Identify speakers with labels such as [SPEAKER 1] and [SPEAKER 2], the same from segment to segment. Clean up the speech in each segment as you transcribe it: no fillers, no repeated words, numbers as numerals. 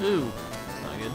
[SPEAKER 1] Ooh, that's not good.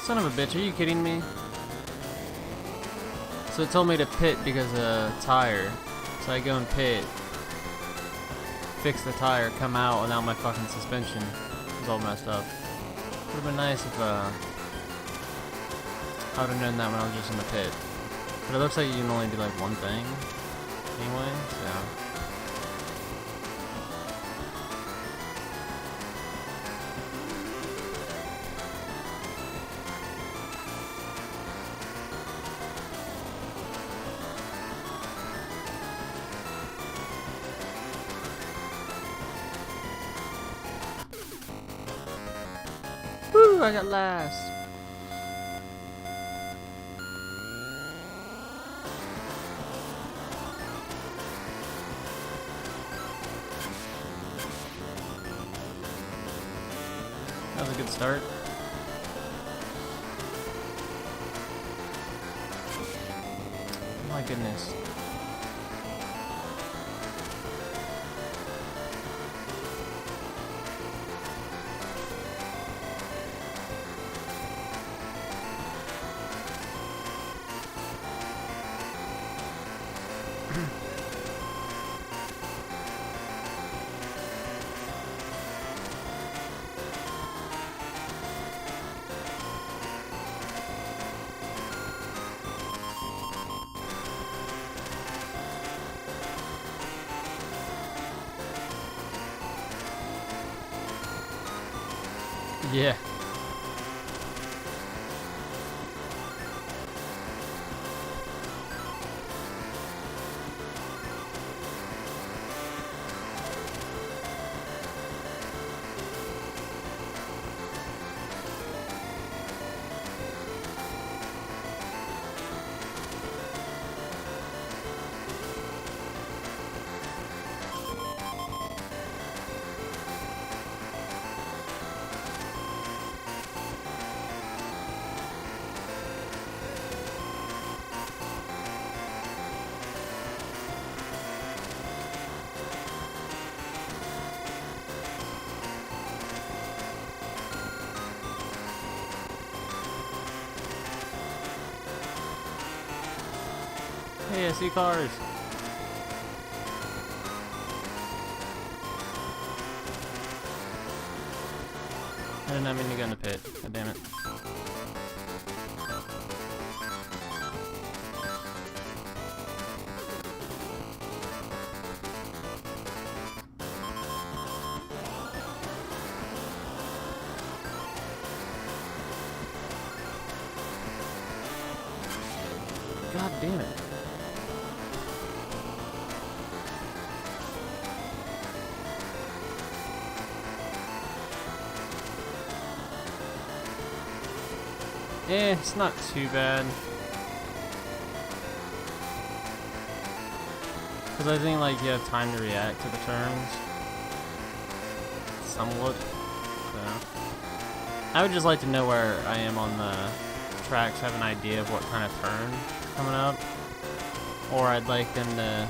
[SPEAKER 1] Son of a bitch, are you kidding me? So it told me to pit because of tire. So I go and pit, fix the tire, come out, and now my fucking suspension is all messed up. Would have been nice if I would have known that when I was just in the pit. But it looks like you can only do like one thing anyway, so. Woo, I got last. That was a good start. Oh my goodness. Yeah. Hey, I see cars. I did not mean to go in the pit. God damn it. God damn it. It's not too bad. Because I think like you have time to react to the turns. Somewhat. So. I would just like to know where I am on the tracks, have an idea of what kind of turn coming up. Or I'd like them to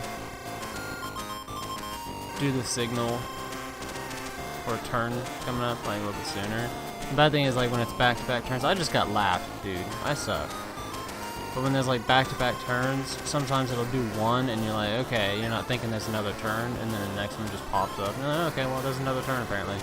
[SPEAKER 1] do the signal for a turn coming up like a little bit sooner. The bad thing is like when it's back-to-back turns, I just got lapped, dude. I suck. But when there's like back-to-back turns, sometimes it'll do one and you're like, okay, you're not thinking there's another turn, and then the next one just pops up. And you're like, okay, well there's another turn apparently.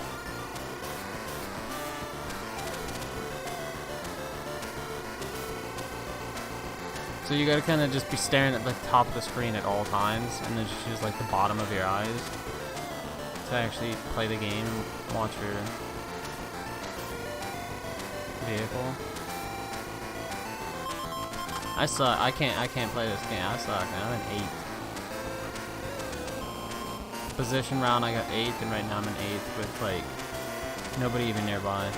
[SPEAKER 1] So you gotta kind of just be staring at the top of the screen at all times, and then just use like the bottom of your eyes to actually play the game and watch your vehicle. I suck. I can't play this game. I suck, man. I'm in 8th. Position round, I got 8th, and right now I'm in 8th with like nobody even nearby.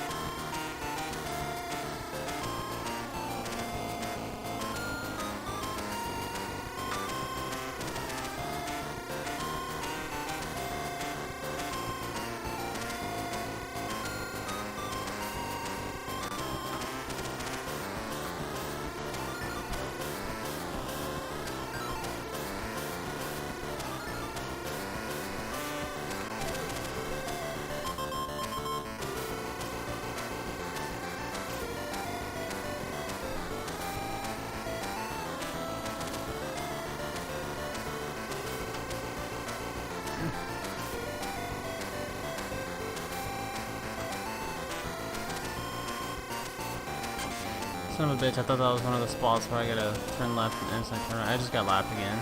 [SPEAKER 1] Son of a bitch, I thought that was one of the spots where I gotta turn left and instantly turn right. I just got lapped again.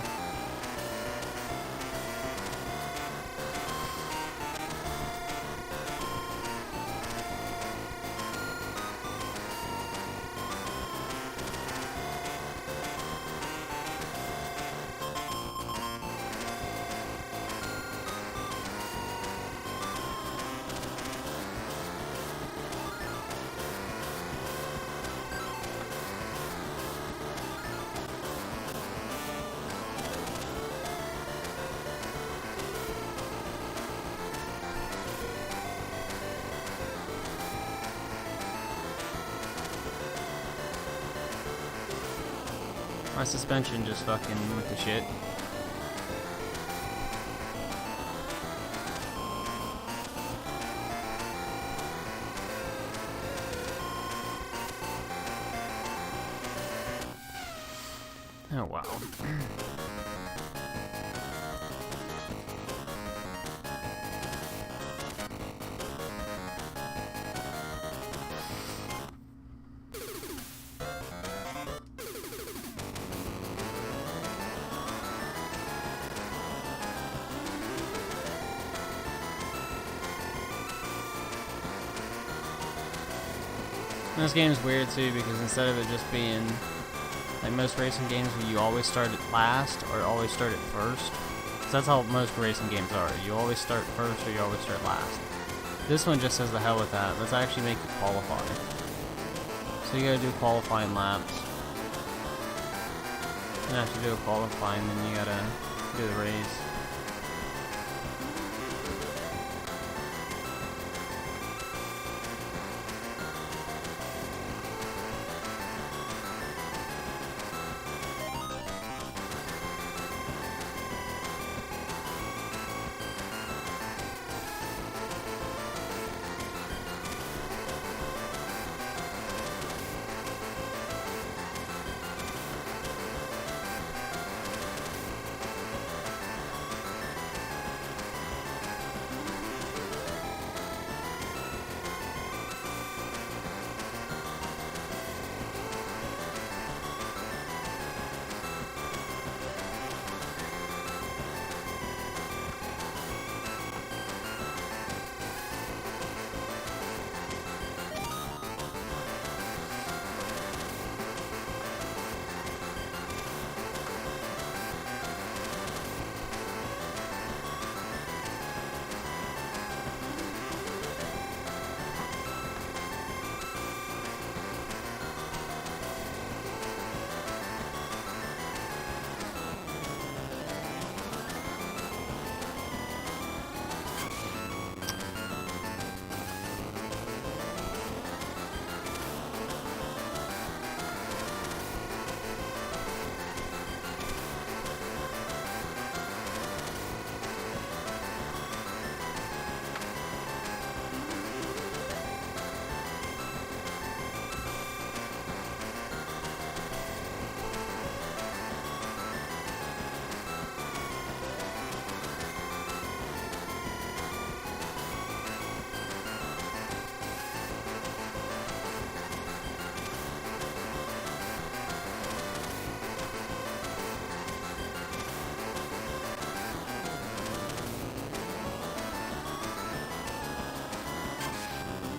[SPEAKER 1] My suspension just fucking went to shit. Oh wow. This game's weird too because instead of it just being like most racing games where you always start at last or always start at first, so that's how most racing games are. You always start first or you always start last. This one just says the hell with that. Let's actually make it qualify. So you gotta do qualifying laps. And after you do a qualifying, then you gotta do the race.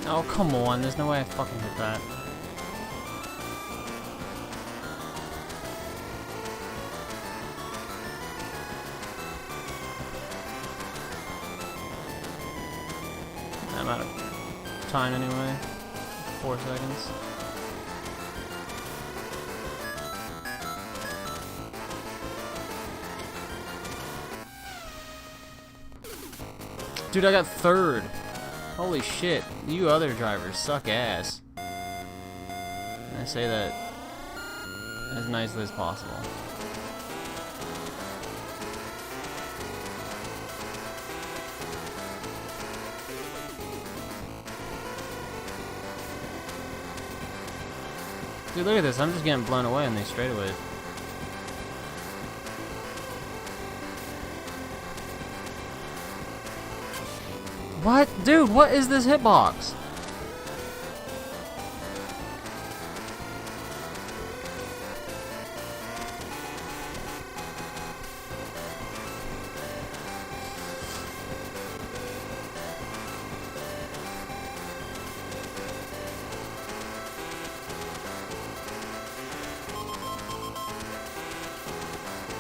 [SPEAKER 1] Oh, come on. There's no way I fucking hit that. I'm out of time anyway. 4 seconds. Dude, I got 3rd. Holy shit. You other drivers suck ass. And I say that as nicely as possible. Dude, look at this. I'm just getting blown away on these straightaways. What? Dude, what is this hitbox?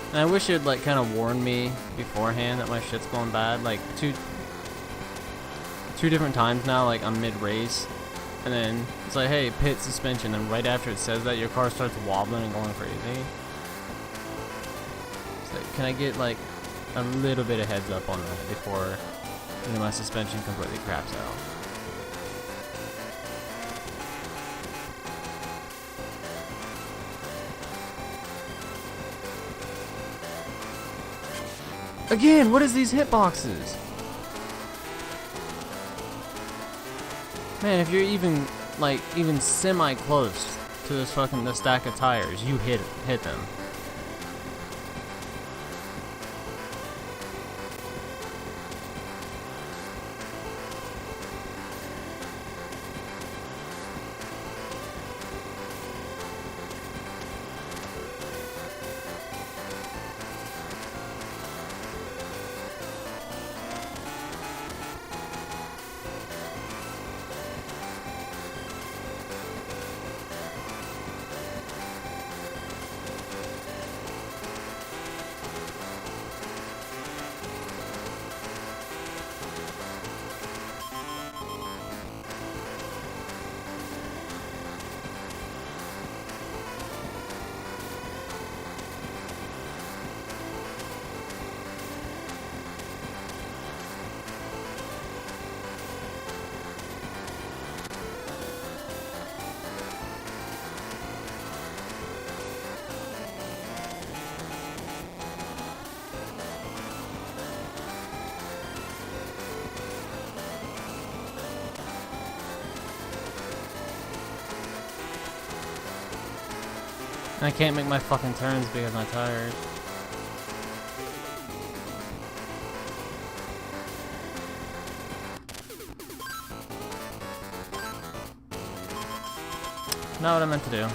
[SPEAKER 1] And I wish it'd like kind of warn me beforehand that my shit's going bad. Like two different times now, like I'm mid-race, and then it's like, hey, pit suspension, and right after it says that, your car starts wobbling and going crazy. It's like, can I get like a little bit of heads up on that before, you know, my suspension completely craps out? Again, what is these hitboxes? Man, if you're even, like, even semi-close to this fucking, the stack of tires, you hit them. I can't make my fucking turns because my tires. Not what I meant to do.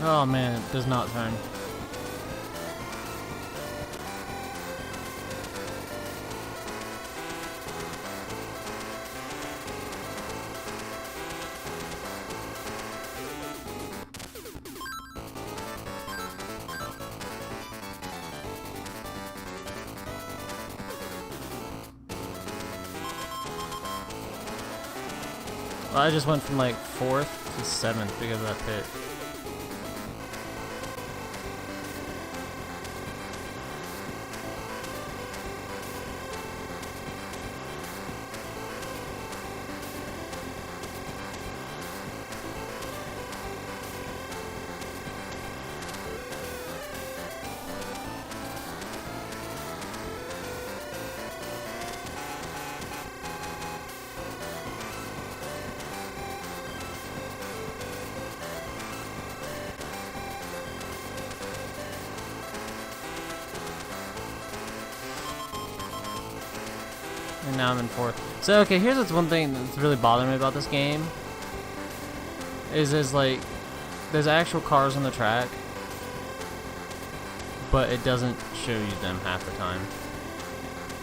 [SPEAKER 1] Oh man, it does not turn. Well, I just went from like 4th to 7th because of that pit. And now I'm in 4th. So, okay, here's what's one thing that's really bothering me about this game. Is like, there's actual cars on the track, but it doesn't show you them half the time.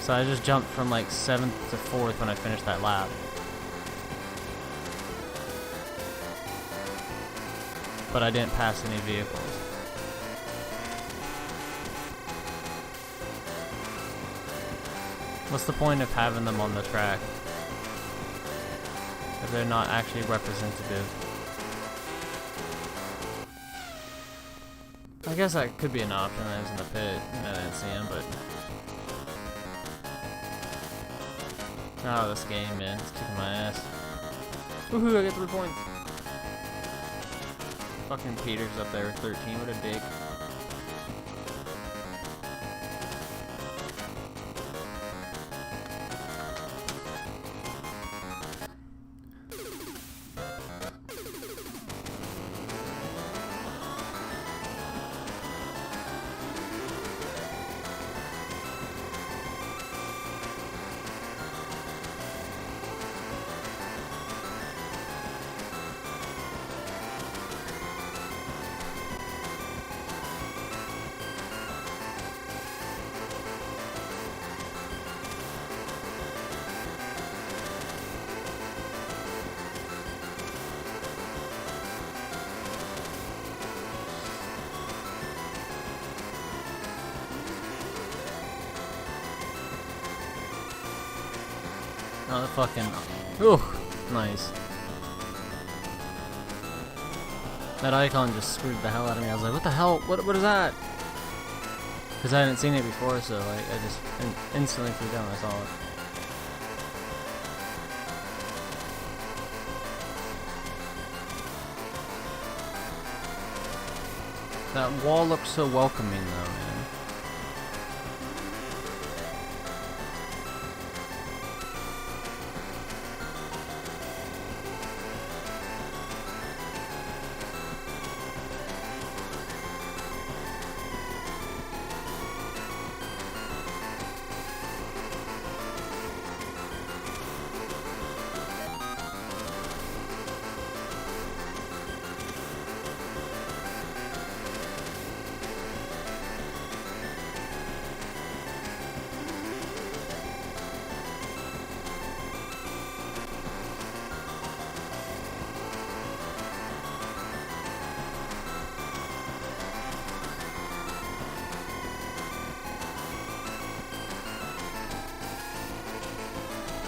[SPEAKER 1] So I just jumped from like 7th to 4th when I finished that lap. But I didn't pass any vehicles. What's the point of having them on the track if they're not actually representative? I guess that could be an option that was in the pit. I didn't see him, but... Oh, this game, man. It's kicking my ass. Woohoo, I get 3 points. Fucking Peter's up there with 13. What a dick. Oh, the fucking... Ooh, nice. That icon just screwed the hell out of me. I was like, what the hell? What is that? Because I hadn't seen it before, so like I just instantly flew down when I saw it. That wall looks so welcoming though, man.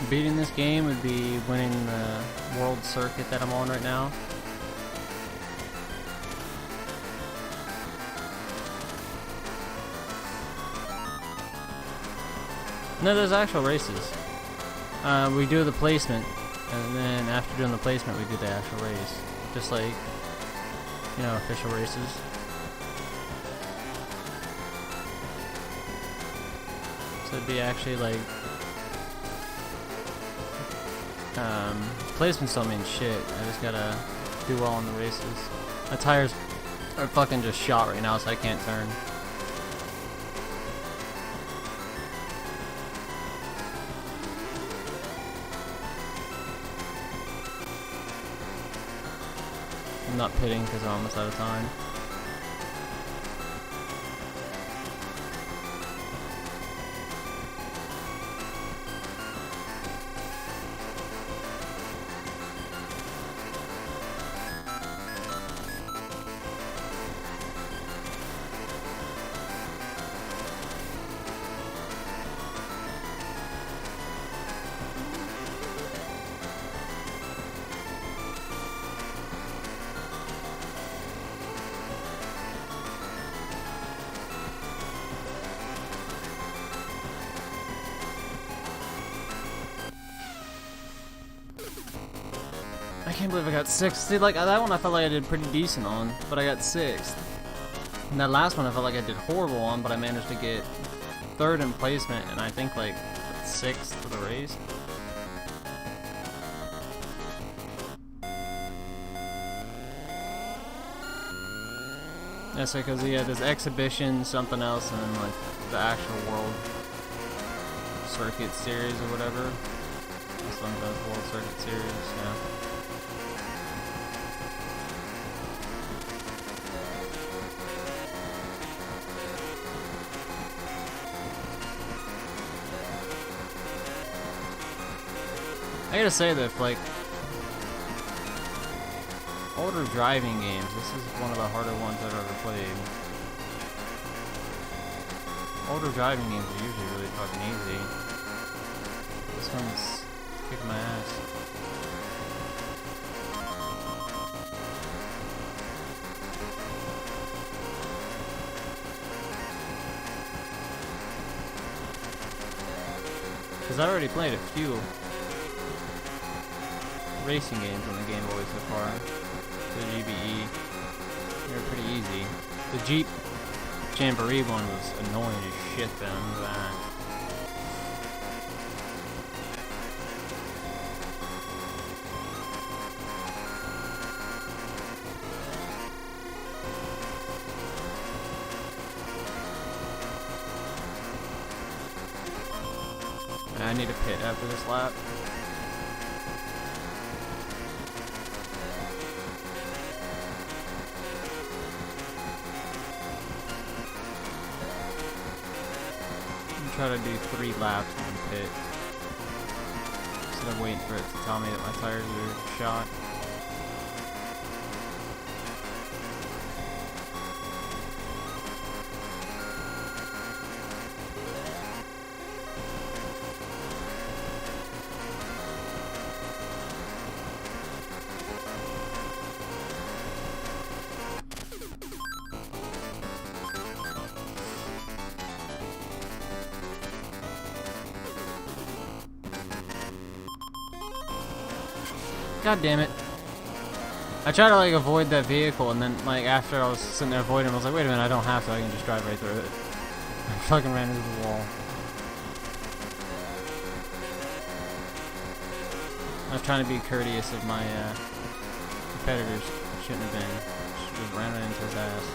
[SPEAKER 1] Beating this game would be winning the world circuit that I'm on right now. No, there's actual races. We do the placement, and then after doing the placement, we do the actual race. Just like, you know, official races. So it'd be actually like... placements don't mean shit. I just gotta do well in the races. My tires are fucking just shot right now, so I can't turn. I'm not pitting because I'm almost out of time. I can't believe I got 6th. See, like, that one I felt like I did pretty decent on, but I got 6th. And that last one I felt like I did horrible on, but I managed to get 3rd in placement, and I think, like, 6th for the race. Yeah, so, because, yeah, there's exhibition, something else, and then, like, the actual world Circuit Series or whatever. This one does World Circuit Series, yeah. I gotta say that, like, older driving games, this is one of the harder ones I've ever played. Older driving games are usually really fucking easy. This one's kicking my ass. Because I already played a few racing games on the Game Boy so far. The GBE. They were pretty easy. The Jeep Jamboree one was annoying as shit then. I need a pit after this lap. Try to do 3 laps in the pit instead of waiting for it to tell me that my tires are shot. God damn it. I tried to like avoid that vehicle and then like after I was sitting there avoiding I was like, wait a minute, I don't have to, I can just drive right through it. I fucking ran into the wall. I was trying to be courteous of my competitors. Shouldn't have been. Just ran right into his ass.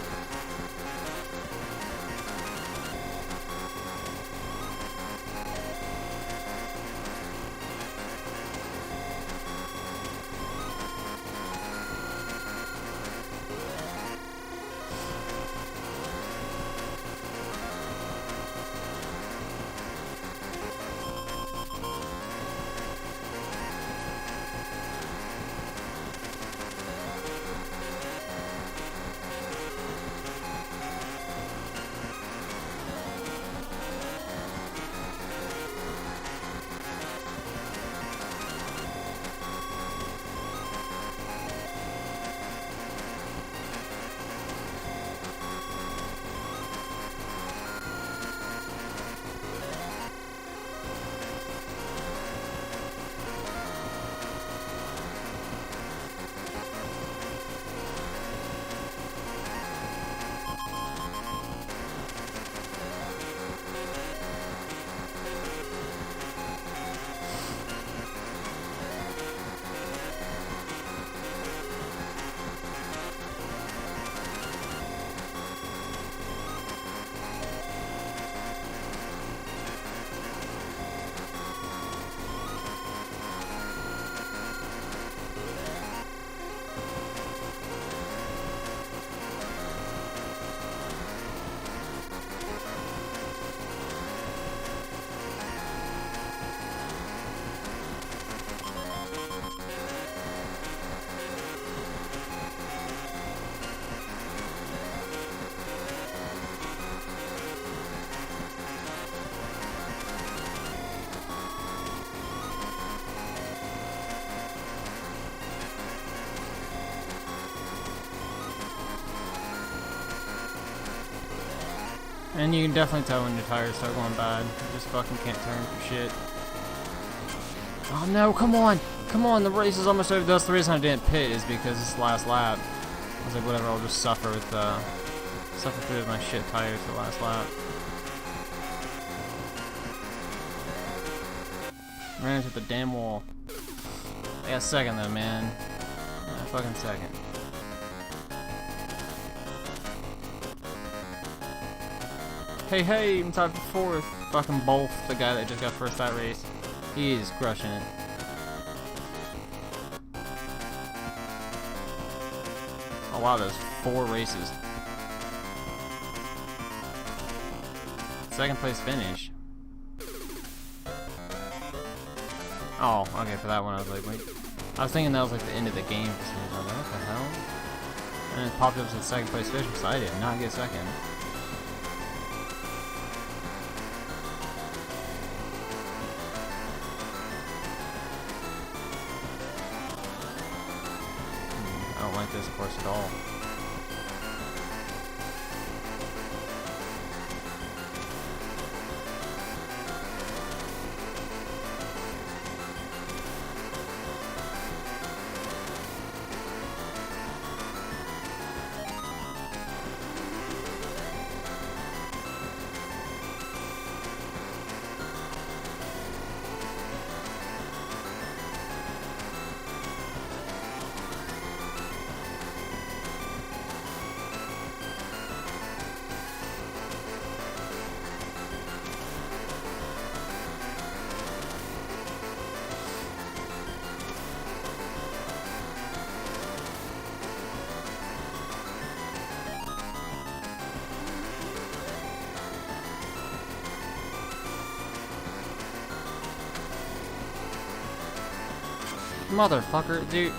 [SPEAKER 1] And you can definitely tell when your tires start going bad. You just fucking can't turn for shit. Oh no, come on! Come on, the race is almost over. That's the reason I didn't pit, is because it's the last lap. I was like, whatever, I'll just suffer through with my shit tires for the last lap. Ran into the damn wall. I got second though, man. Yeah, fucking second. Hey, I'm tied for 4th. Fucking Bolf, the guy that just got first that race. He is crushing it. Oh wow, there's 4 races. Second place finish. Oh, okay, for that one I was like, wait. I was thinking that was like the end of the game for some reason. I was like, what the hell? And it popped up as the second place finish, so I did not get second. I don't like this course at all. Motherfucker, dude.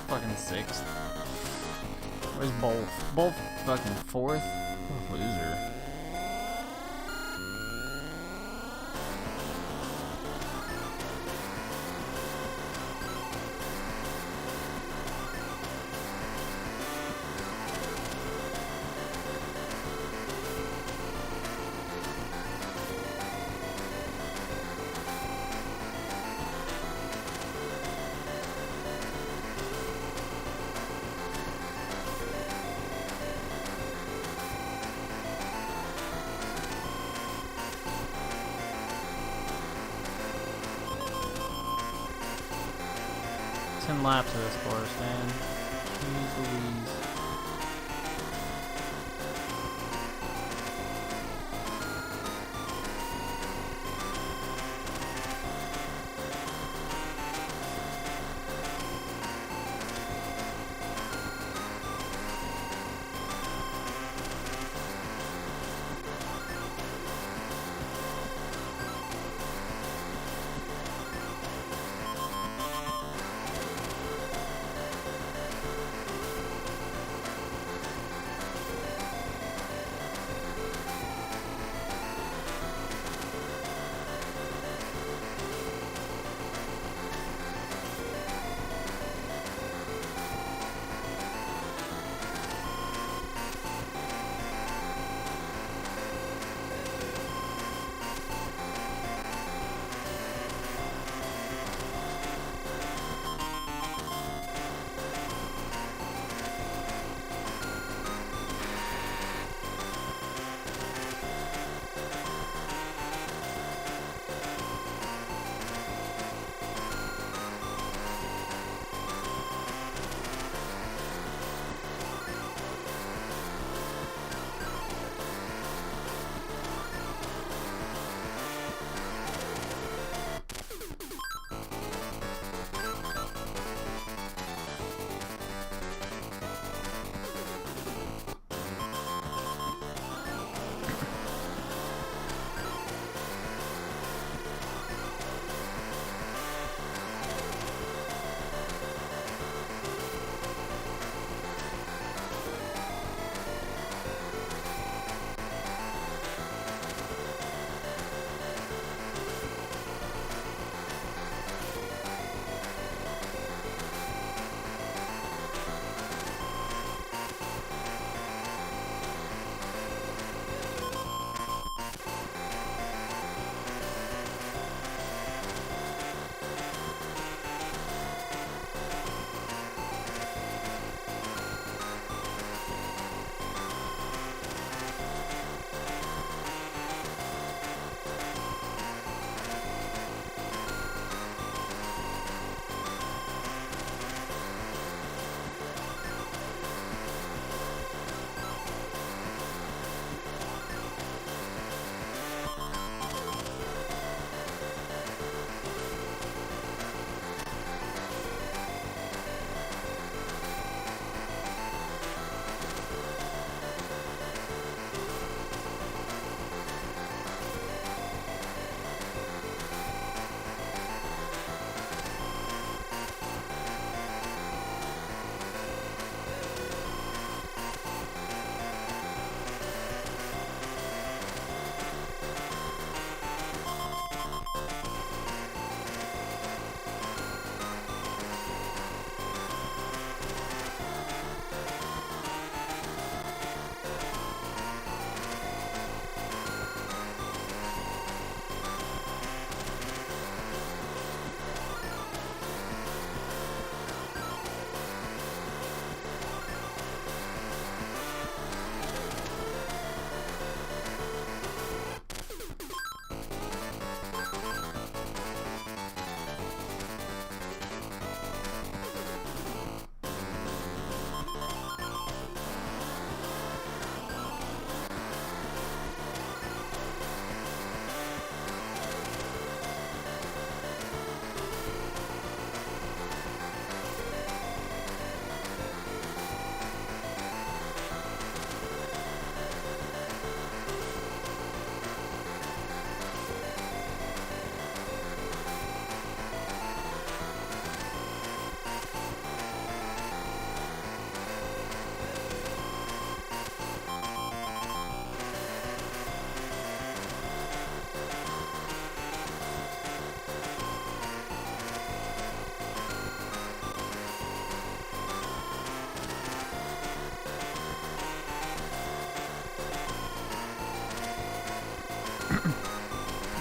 [SPEAKER 1] Fucking 6th. Where's Bolf? Bolf fucking 4th? Loser. Laps of this course, man. Jeez Louise.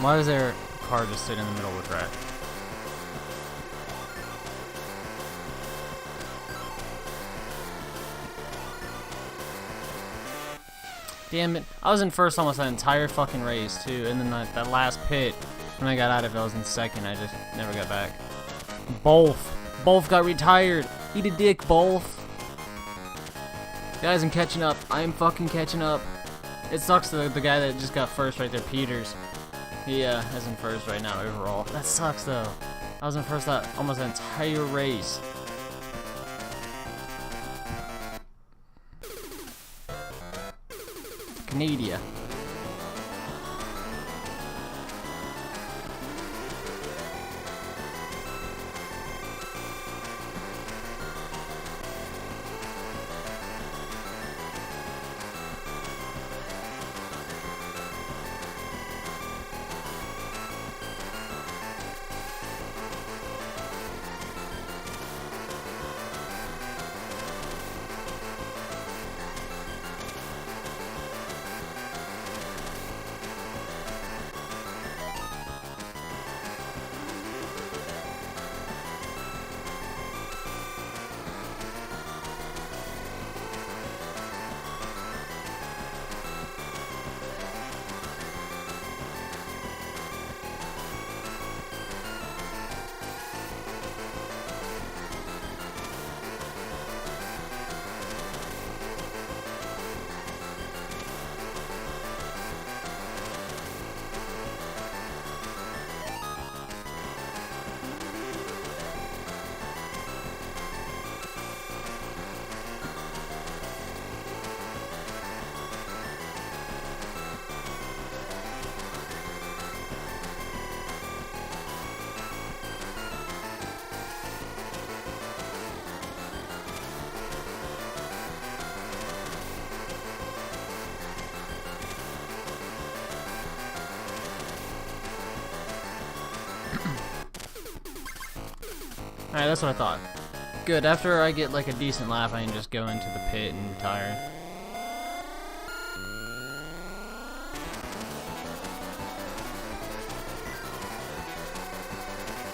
[SPEAKER 1] Why is there a car just sitting in the middle of the track? Damn it. I was in first almost that entire fucking race, too. And then that last pit, when I got out of it, I was in second. I just never got back. Both got retired. Eat a dick, both. Guys, I'm catching up. I'm fucking catching up. It sucks the guy that just got first right there, Peters. He is in first right now overall. That sucks, though. I was in first that almost the entire race. Canada. Alright, that's what I thought. Good, after I get like a decent lap, I can just go into the pit and retire.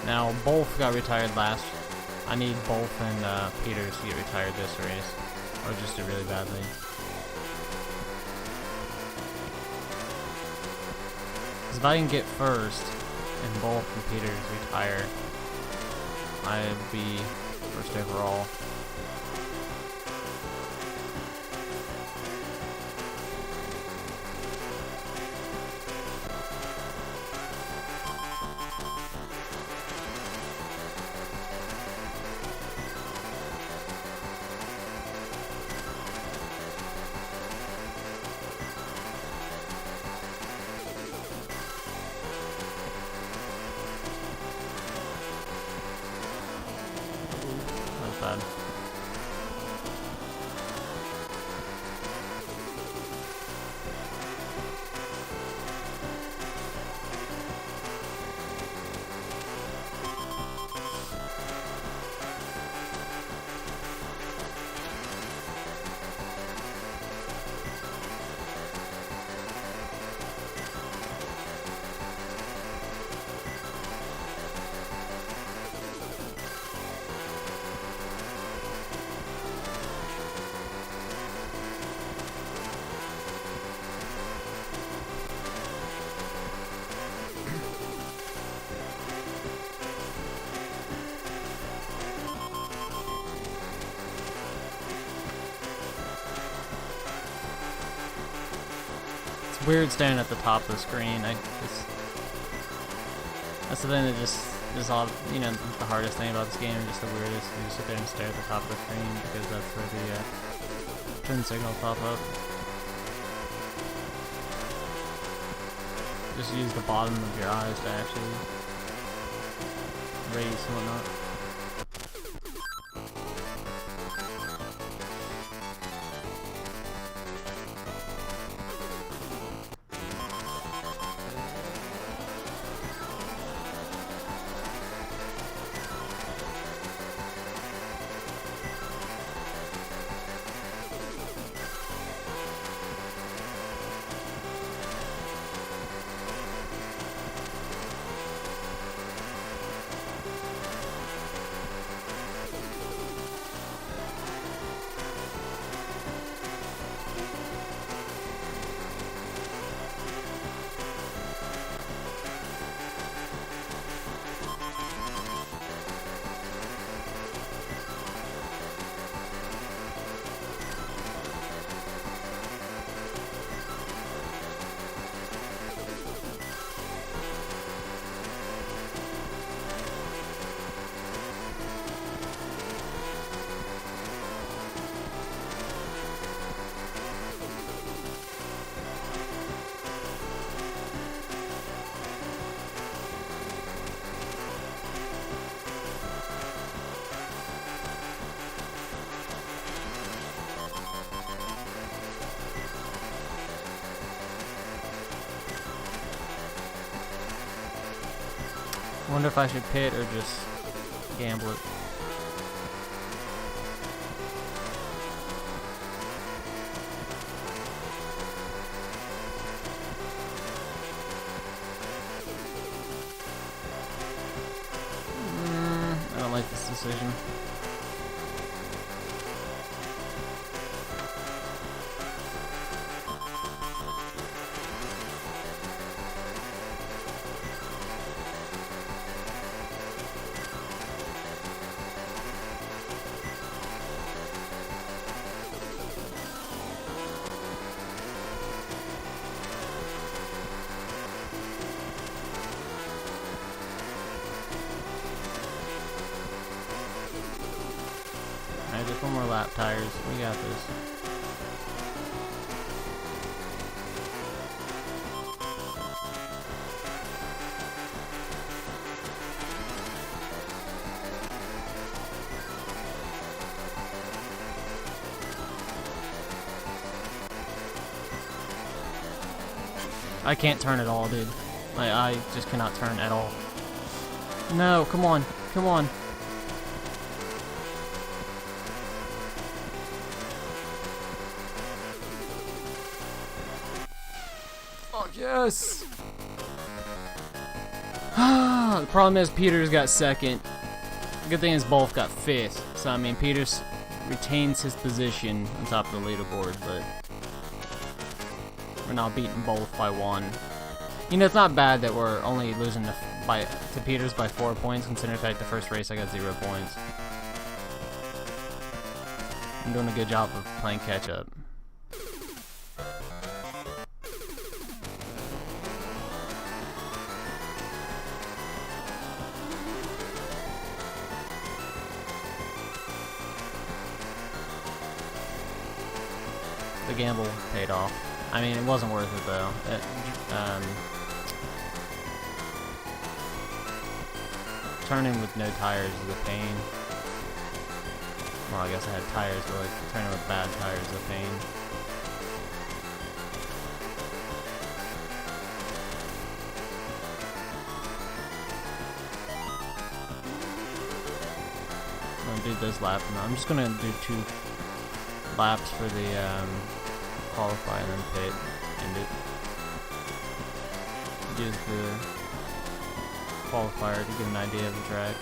[SPEAKER 1] Now, both got retired last. I need both and Peters to get retired this race, or just do really badly. Because if I can get first, and both and Peters retire, I'd be first overall. Bad. It's weird standing at the top of the screen. That's the thing that just is all, you know, the hardest thing about this game, and just the weirdest. You just sit there and stare at the top of the screen because that's where the turn signals pop up. Just use the bottom of your eyes to actually race and whatnot. Wonder if I should pit or just gamble it. I don't like this decision. Alright, just one more lap, tires. We got this. I can't turn at all, dude. Like, I just cannot turn at all. No, come on. Come on. Fuck yes! The problem is Peters got second. Good thing is both got fifth. So, I mean, Peters retains his position on top of the leaderboard, but we're now beating both by one. You know, it's not bad that we're only losing to Peters by 4 points, considering the fact the first race I got 0 points. I'm doing a good job of playing catch up. The gamble paid off. I mean, it wasn't worth it though. Turning with no tires is a pain. Well, I guess I had tires, but like turning with bad tires is a pain. I'm gonna do this lap, and I'm just gonna do 2 laps for the qualify and then pit, end it. Use the qualifier to get an idea of the track.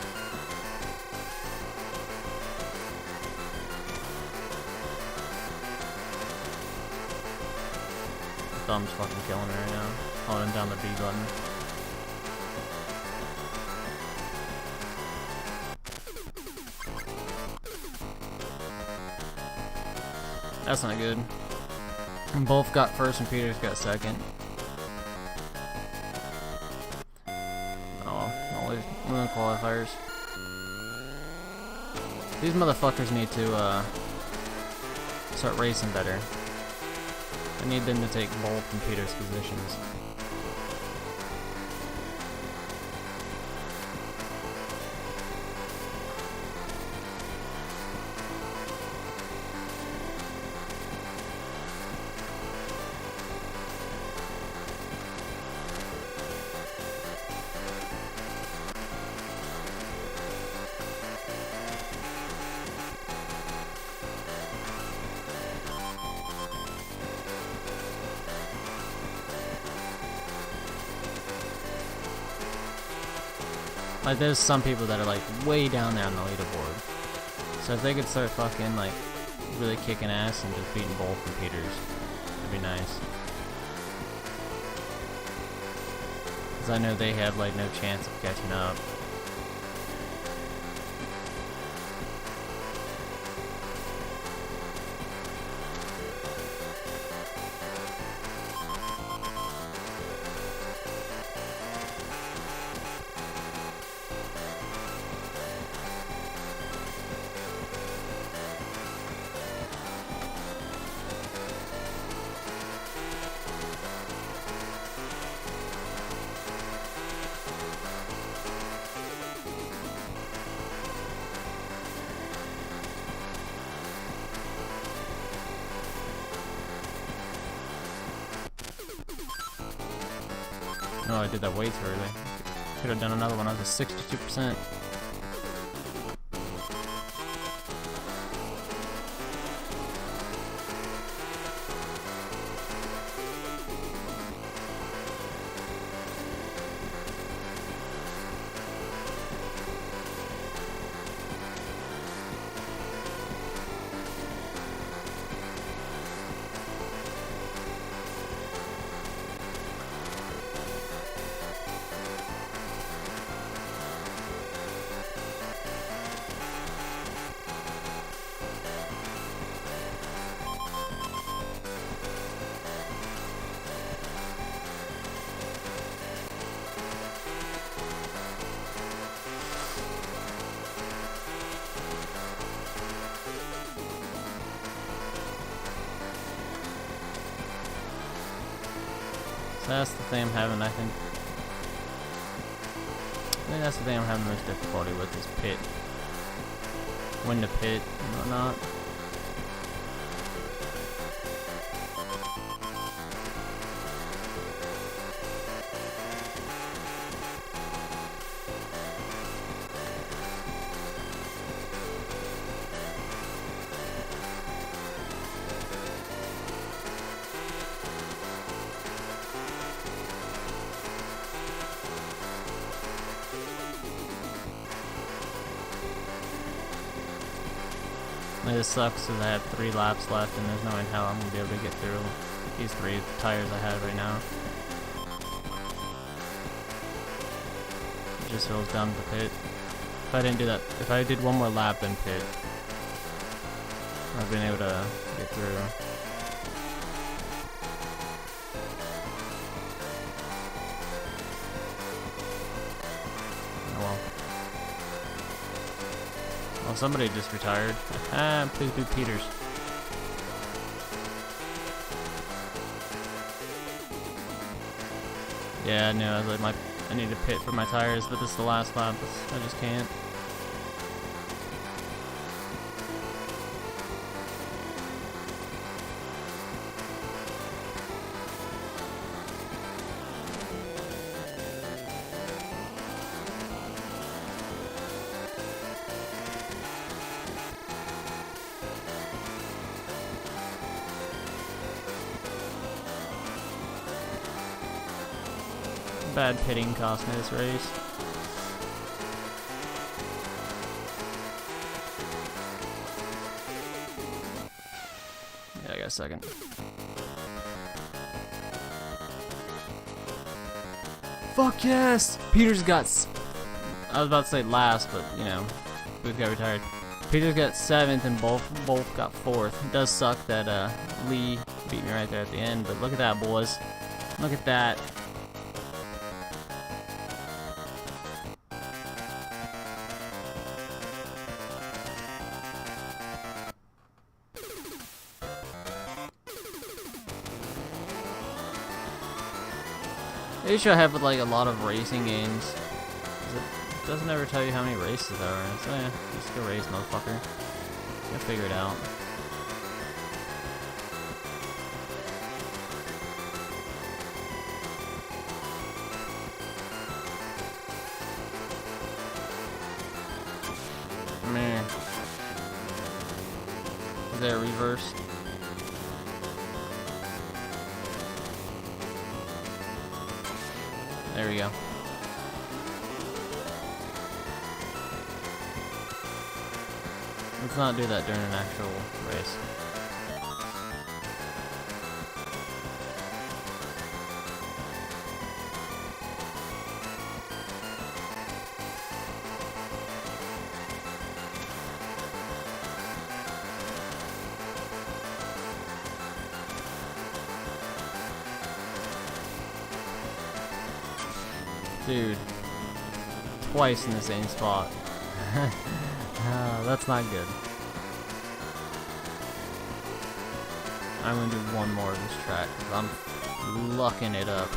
[SPEAKER 1] The thumb's fucking killing me right now. Holding down the B button. That's not good. Both got first and Peters got second. Oh, always one of the qualifiers. These motherfuckers need to start racing better. I need them to take both and Peters' positions. Like, there's some people that are, like, way down there on the leaderboard. So if they could start fucking, like, really kicking ass and just beating Bolt and Peters, that'd be nice. Because I know they have, like, no chance of catching up. No, I did that way too early. Could have done another one. I was at 62%. So that's the thing I'm having, I think that's the thing I'm having the most difficulty with is pit. When to pit and whatnot. This sucks because I have 3 laps left and there's no way in hell I'm going to be able to get through these 3 tires I have right now. It just feels dumb to pit. If I didn't do that, if I did one more lap then pit, I've been able to get through. Well, somebody just retired. Ah, please do Peters. Yeah, I knew. I was like, I need to pit for my tires, but this is the last lap. I just can't. Bad pitting cost me this race. Yeah, I got a second. Fuck yes! Peters got I was about to say last, but you know, Booth got retired. Peters got 7th and both got 4th. It does suck that Lee beat me right there at the end, but look at that, boys. Look at that. The issue I have with like a lot of racing games is it doesn't ever tell you how many races there are. So yeah, just go race, motherfucker. You'll figure it out. Meh. Is there a reverse? There we go. Let's not do that during an actual race. Dude, twice in the same spot. That's not good. I'm gonna do one more of this track because I'm lucking it up.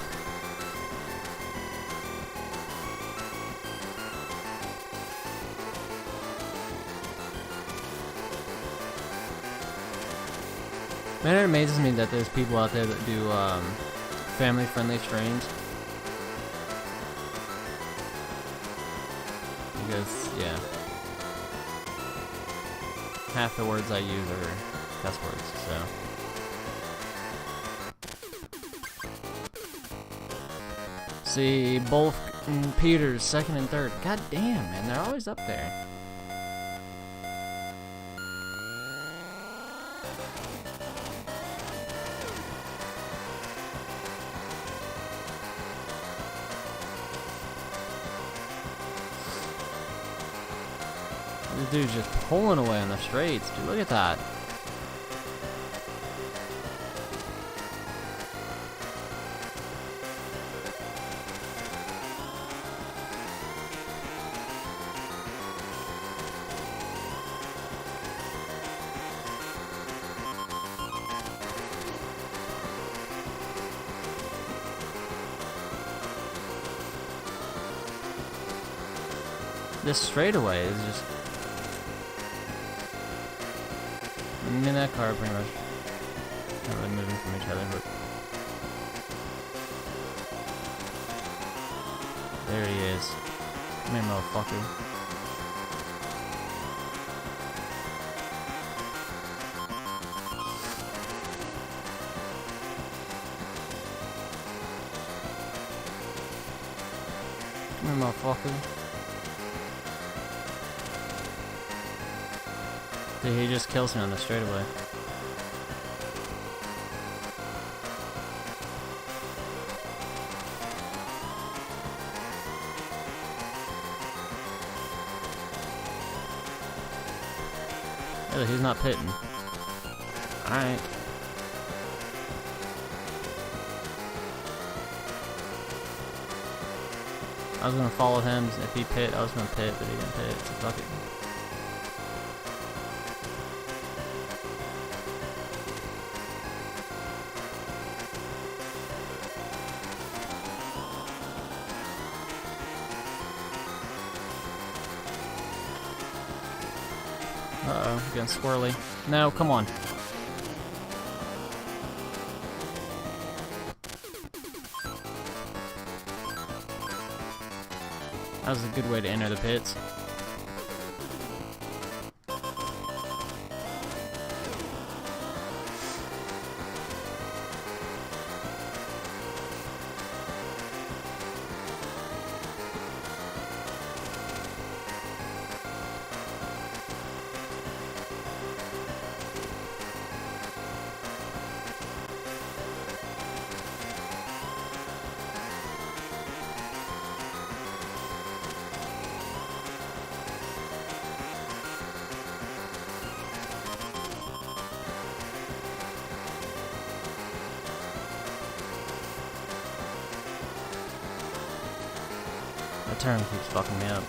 [SPEAKER 1] Man, it amazes me that there's people out there that do family-friendly streams. because, yeah. Half the words I use are cuss words, so. See, both Peters, second and third. God damn, man, they're always up there. This dude's just pulling away on the straights, dude. Look at that. This straightaway is just. I mean, that car pretty much not really moving from each other, but there he is. Come here, motherfucker. Come here, motherfucker. Dude, he just kills me on the straightaway. Really, he's not pitting. Alright. I was gonna follow him. If he pit, I was gonna pit, but he didn't pit, so fuck it. Uh-oh, getting squirrely. No, come on. That was a good way to enter the pits. The turn keeps fucking me up.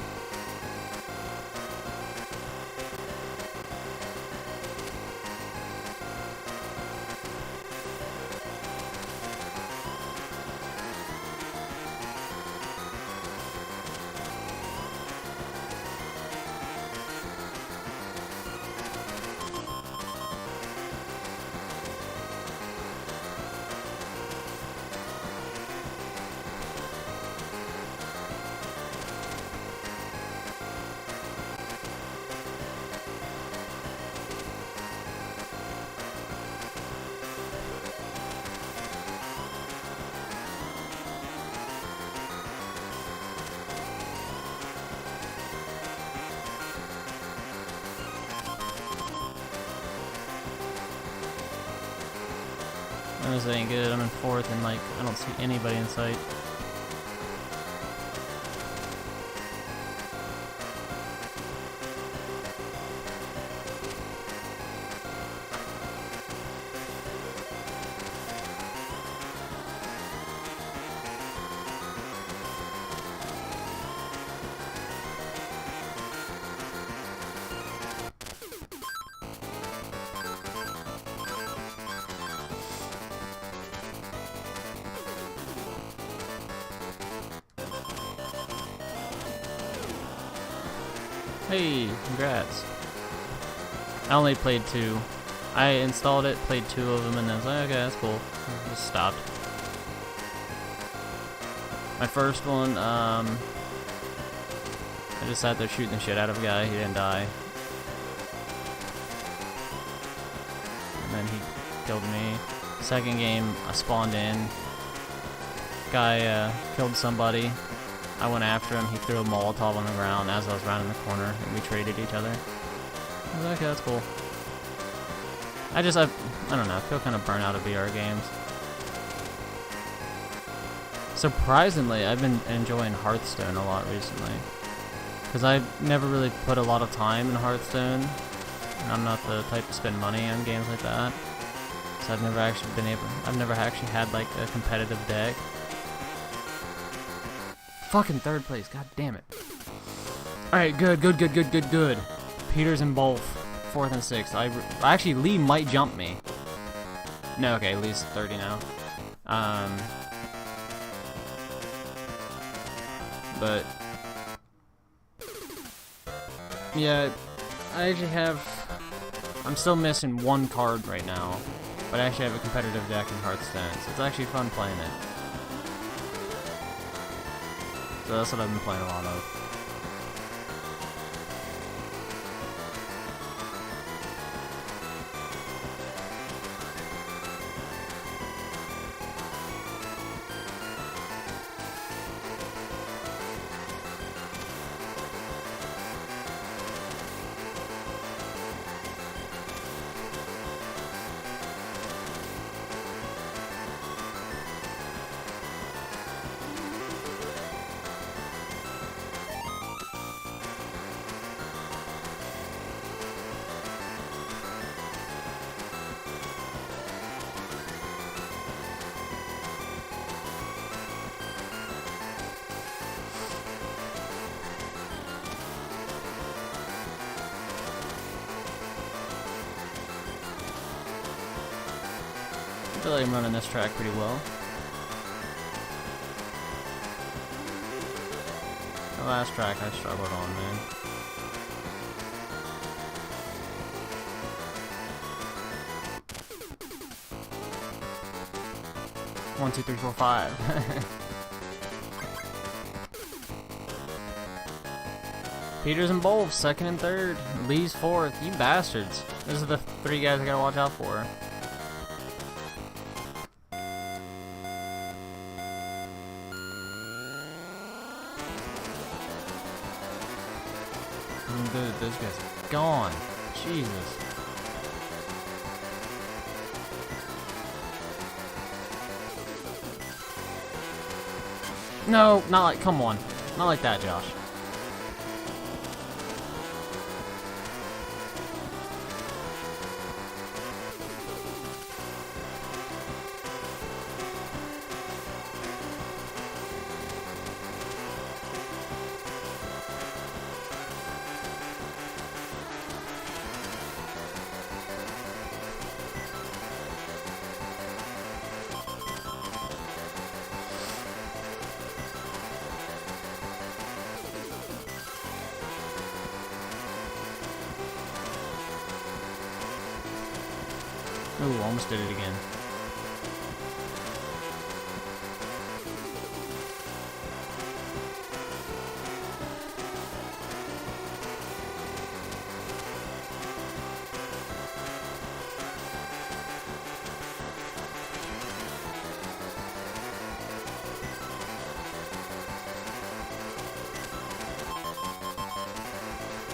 [SPEAKER 1] This ain't good. I'm in fourth and like I don't see anybody in sight. Hey, congrats. I only played 2. I installed it, played 2 of them, and I was like, okay, that's cool. Just stopped. My first one, I I just sat there shooting the shit out of a guy. He didn't die. And then he killed me. Second game, I spawned in. Guy killed somebody. I went after him. He threw a Molotov on the ground as I was rounding the corner, and we traded each other. I was like, okay, that's cool. I don't know, I feel kind of burnt out of VR games. Surprisingly, I've been enjoying Hearthstone a lot recently. Because I've never really put a lot of time in Hearthstone. And I'm not the type to spend money on games like that. So I've never actually had like a competitive deck. Fucking third place, god damn it. Alright, good. Peters and both, 4th and 6th. Actually, Lee might jump me. No, okay, Lee's 30 now. But yeah, I'm still missing one card right now, but I actually have a competitive deck in Hearthstone, so it's actually fun playing it. So that's what I've been playing a lot of. I feel like I'm running this track pretty well. The last track I struggled on, man. One, two, three, four, five. Peters and Bolf, 2nd and 3rd. Lee's 4th. You bastards. Those are the 3 guys I gotta watch out for. Dude, those guys are gone. Jesus. No, not like, come on. Not like that, Josh. Ooh, almost did it again.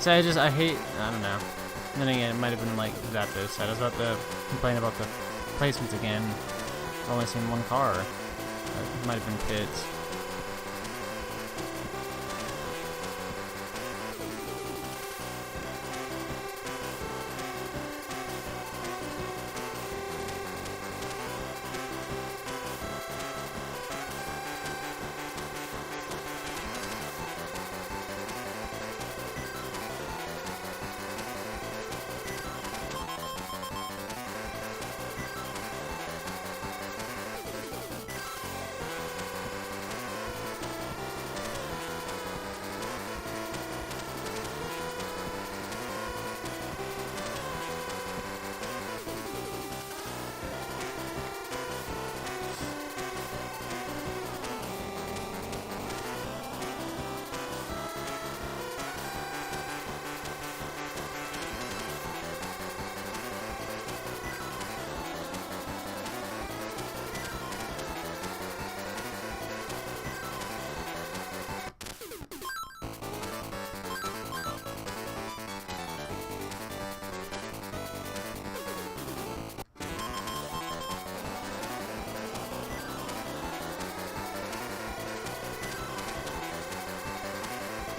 [SPEAKER 1] So I don't know. And then again, it might have been like Zapdos said. I was about to complain about the placements again. I've only seen one car. It might have been Pitts.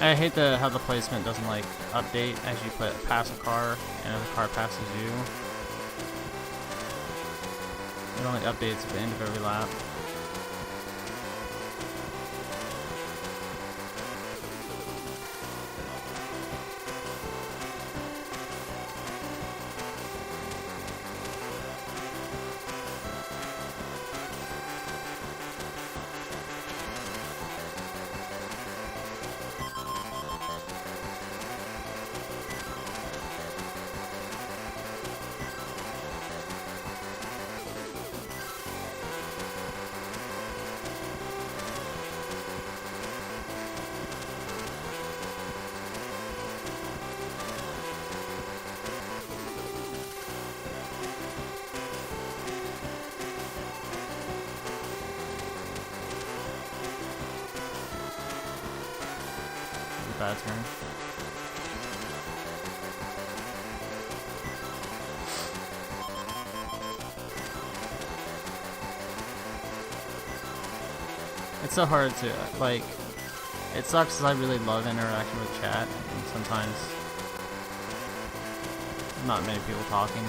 [SPEAKER 1] I hate how the placement doesn't like update as you pass a car and the car passes you. It only updates at the end of every lap. Bad turn. It's so hard to, like, it sucks because I really love interacting with chat, and sometimes not many people talking.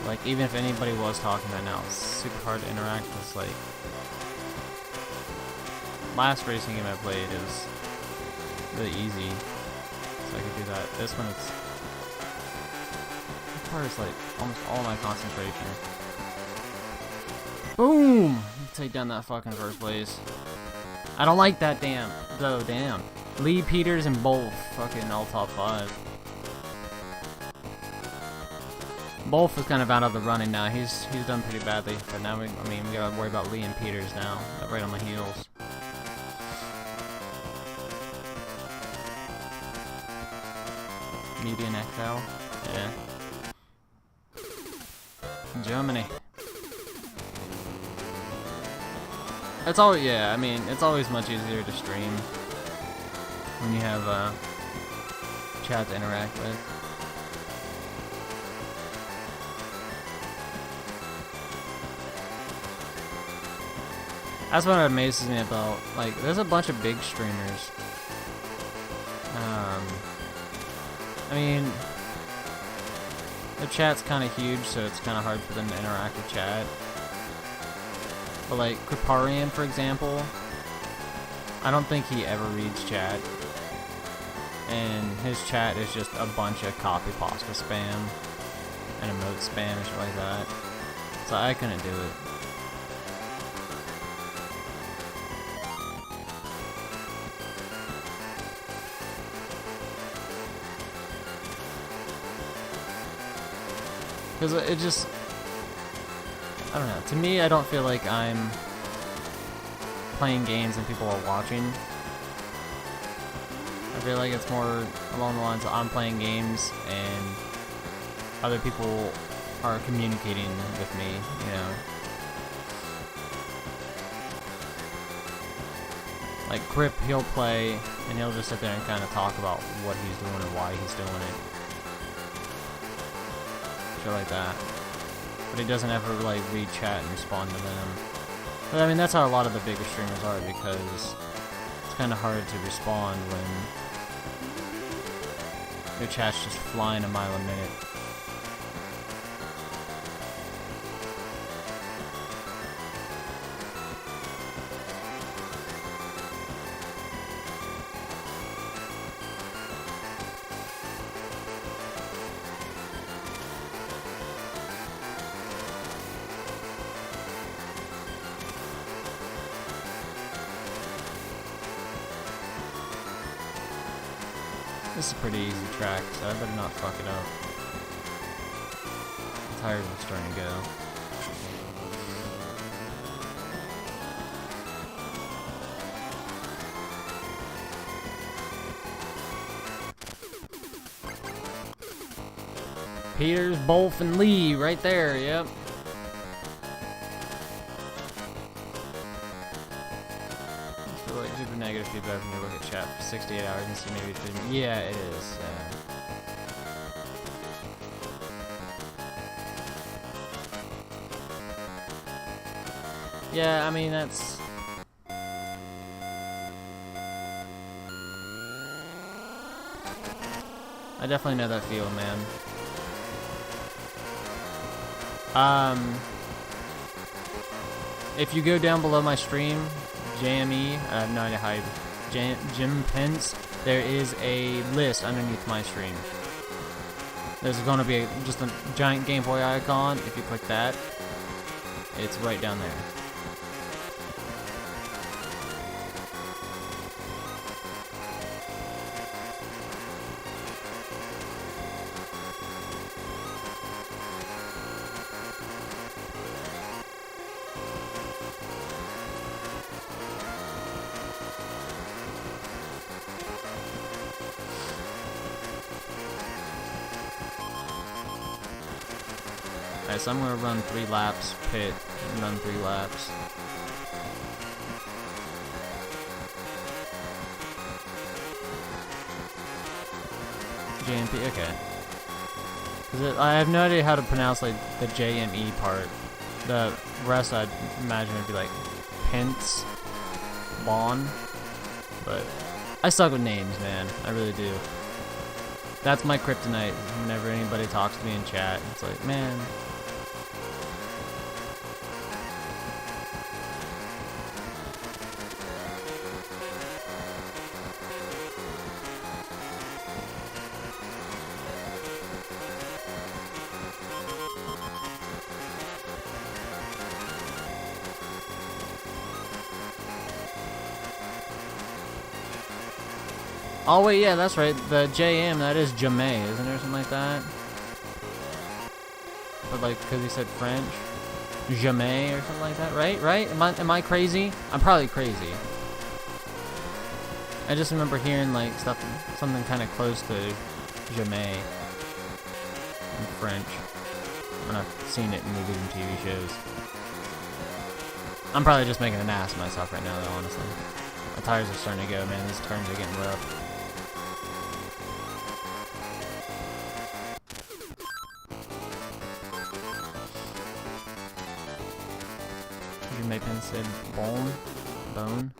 [SPEAKER 1] Like, even if anybody was talking right now, it's super hard to interact with, like, last racing game I played is really easy, so I could do that. This one, it's requires like almost all my concentration. Boom! Take down that fucking first place. I don't like that damn. Lee, Peters, and both fucking all top 5. Bolf is kind of out of the running now. He's done pretty badly, but now we gotta worry about Lee and Peters now. They're right on my heels. Median XL, yeah. Germany. It's always, yeah, I mean, it's always much easier to stream when you have chat to interact with. That's what amazes me about, like, there's a bunch of big streamers. I mean, their chat's kind of huge, so it's kind of hard for them to interact with chat. But like Kriparian, for example, I don't think he ever reads chat, and his chat is just a bunch of copy pasta spam and emote spam and shit like that. So I couldn't do it. Because it just, I don't know, to me I don't feel like I'm playing games and people are watching. I feel like it's more along the lines of I'm playing games and other people are communicating with me, you know. Like Crip, he'll play and he'll just sit there and kind of talk about what he's doing and why he's doing it. Like that, but he doesn't ever like read chat and respond to them. But I mean, that's how a lot of the bigger streamers are, because it's kind of hard to respond when your chat's just flying a mile a minute. This is a pretty easy track, so I better not fuck it up. The tires are starting to go. Peters, Bolf, and Lee right there, yep. Super negative feedback when you look at chat for 68 hours and see maybe 3 minutes. Yeah, it is. Yeah, I mean, that's... I definitely know that feel, man. If you go down below my stream, JME, I have no idea how you, Jim Pence, there is a list underneath my stream. There's going to be just a giant Game Boy icon. If you click that, it's right down there. Alright, so I'm gonna run 3 laps, pit, and run 3 laps. JMP, okay. Cause I have no idea how to pronounce like the JME part. The rest I'd imagine would be like Pence, Bon, but I suck with names, man. I really do. That's my kryptonite. Whenever anybody talks to me in chat, it's like, man. Oh wait, yeah, that's right. The JM, that is Jamay, isn't there something like that? But like, because he said French, Jamay or something like that, right? Right? Am I crazy? I'm probably crazy. I just remember hearing like something kind of close to Jamay in French when I've seen it in movies and TV shows. I'm probably just making an ass of myself right now, though. Honestly, my tires are starting to go, man. These turns are getting rough. Pen said bone.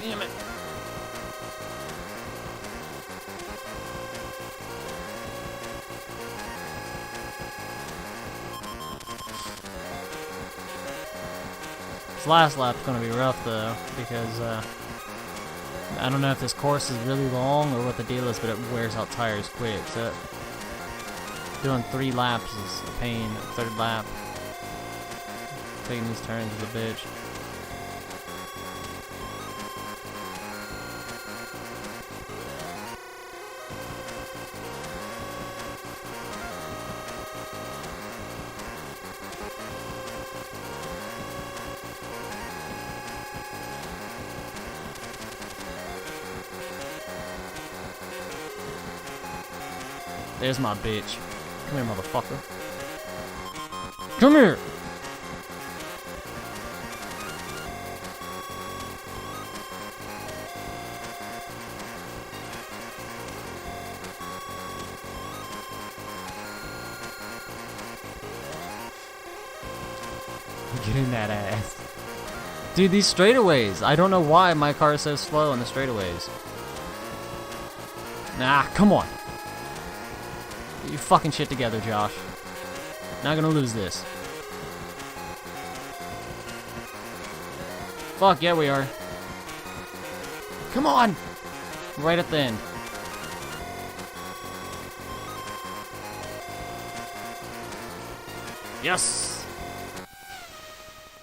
[SPEAKER 1] Damn it. This last lap's gonna be rough though, because I don't know if this course is really long or what the deal is, but it wears out tires quick. So doing 3 laps is a pain. 3rd lap, taking these turns is a bitch. There's my bitch. Come here, motherfucker. Come here! Get in that ass. Dude, these straightaways. I don't know why my car is so slow in the straightaways. Nah, come on. Get your fucking shit together, Josh. Not gonna lose this. Fuck, yeah we are. Come on! Right at the end. Yes!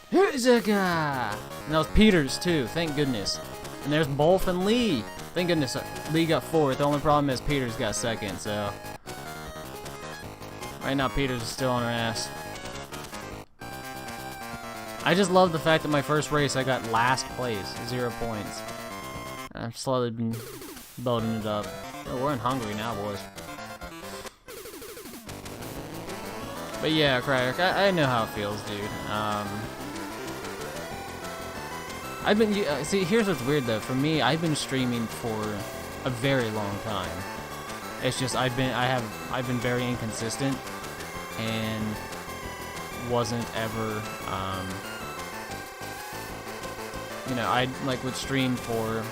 [SPEAKER 1] Here's a guy! And that was Peters, too. Thank goodness. And there's Bolf and Lee. Thank goodness Lee got 4th. The only problem is Peters got 2nd, so... Right now, Peters is still on her ass. I just love the fact that my first race I got last place, 0 points. I've slowly been building it up. Oh, we're in Hungary now, boys. But yeah, Crack, I know how it feels, dude. I've been see. Here's what's weird though. For me, I've been streaming for a very long time. It's just I've been very inconsistent and wasn't ever you know, I like would stream for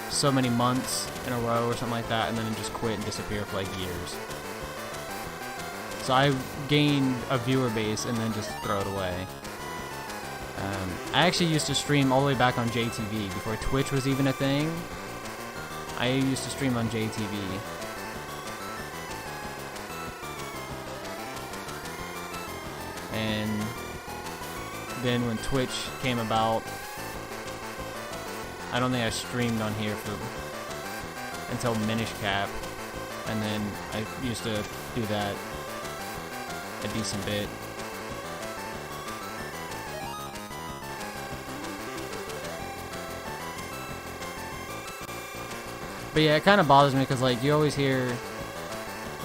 [SPEAKER 1] so many months in a row or something like that, and then just quit and disappear for like years. So I gained a viewer base and then just throw it away. I actually used to stream all the way back on JTV before Twitch was even a thing. I used to stream on JTV. And then when Twitch came about, I don't think I streamed on here until Minish Cap, and then I used to do that a decent bit. But yeah, it kind of bothers me because like you always hear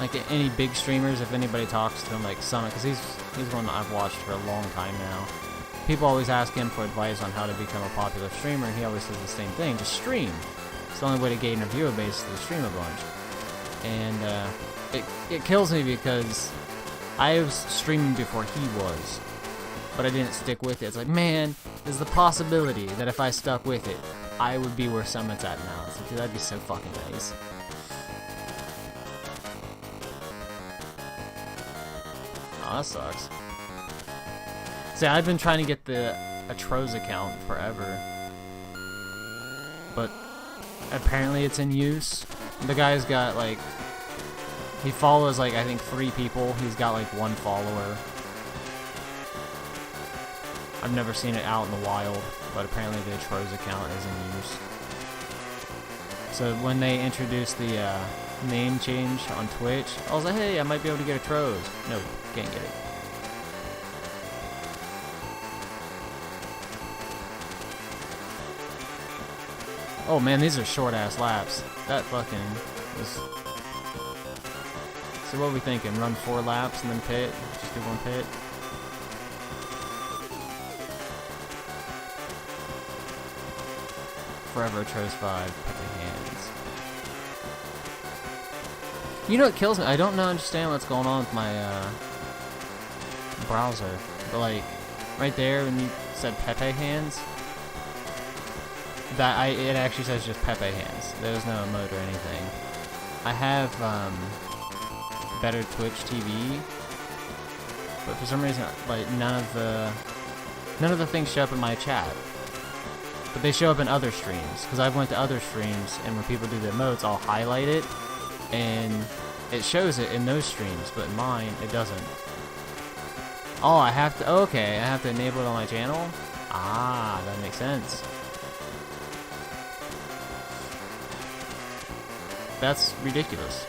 [SPEAKER 1] like any big streamers, if anybody talks to him, like Summit, because he's one that I've watched for a long time now. People always ask him for advice on how to become a popular streamer, and he always says the same thing: just stream. It's the only way to gain a viewer base is to stream a bunch. And it kills me because I was streaming before he was, but I didn't stick with it. It's like, man, there's the possibility that if I stuck with it, I would be where Summit's at now. It's like, dude, that'd be so fucking nice. Oh, that sucks. See, I've been trying to get the Atroz account forever, but apparently it's in use. The guy's got like, he follows like I think 3 people. He's got like 1 follower. I've never seen it out in the wild, but apparently the Atroz account is in use. So when they introduced the name change on Twitch, I was like, hey, I might be able to get Atroz. No, can't get it. Oh man, these are short ass laps. That fucking was. So what are we thinking? Run 4 laps and then pit? Just do 1 pit? Forever Atroz 5, Pepe Hands. You know what kills me? I don't understand what's going on with my browser. But like, right there when you said Pepe Hands, it actually says just Pepe Hands. There's no emote or anything. I have better Twitch TV, but for some reason, like none of the things show up in my chat. But they show up in other streams, because I've went to other streams, and when people do the emotes, I'll highlight it, and it shows it in those streams, but in mine, it doesn't. Oh, I have to, okay, I have to enable it on my channel? Ah, that makes sense. That's ridiculous.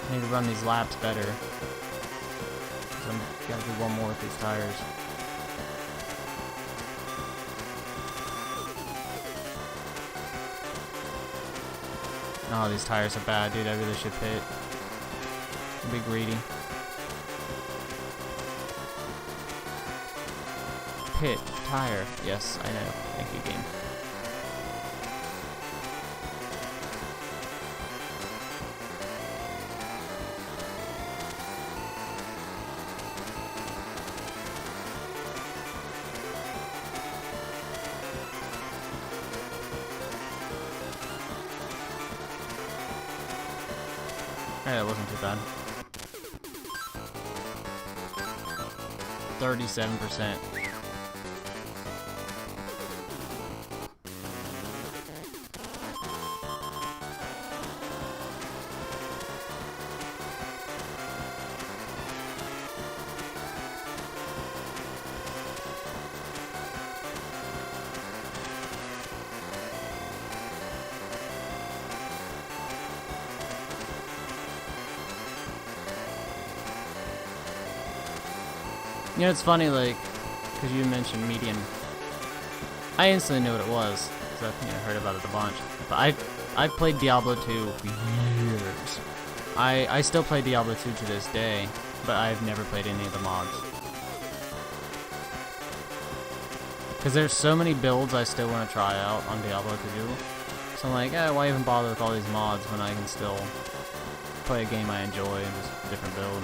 [SPEAKER 1] I need to run these laps better. So I'm gotta do 1 more with these tires. Oh, these tires are bad, dude. I really should pit. Be greedy. Pit, tire. Yes, I know. Thank you, game. Hey, that wasn't too bad. 37%. You know, it's funny, like, because you mentioned medium. I instantly knew what it was, because I've heard about it a bunch. But I've played Diablo 2 for years. I still play Diablo 2 to this day, but I've never played any of the mods. Because there's so many builds I still want to try out on Diablo 2. So I'm like, why even bother with all these mods when I can still play a game I enjoy and just a different build.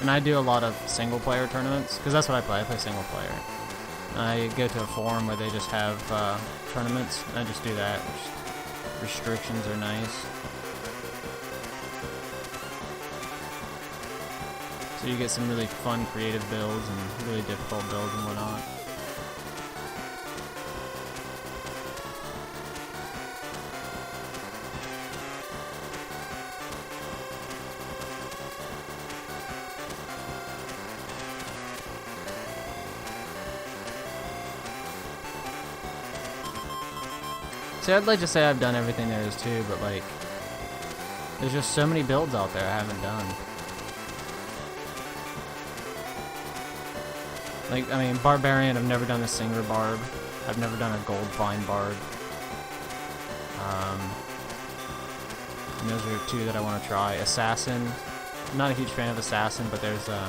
[SPEAKER 1] And I do a lot of single player tournaments, because that's what I play single player. I go to a forum where they just have tournaments, and I just do that. Restrictions are nice. So you get some really fun creative builds and really difficult builds and whatnot. See, I'd like to say I've done everything there is too, but like, there's just so many builds out there I haven't done. Like, I mean, Barbarian, I've never done a Singer Barb. I've never done a Gold Vine Barb. And those are two that I want to try. Assassin, I'm not a huge fan of Assassin, but there's the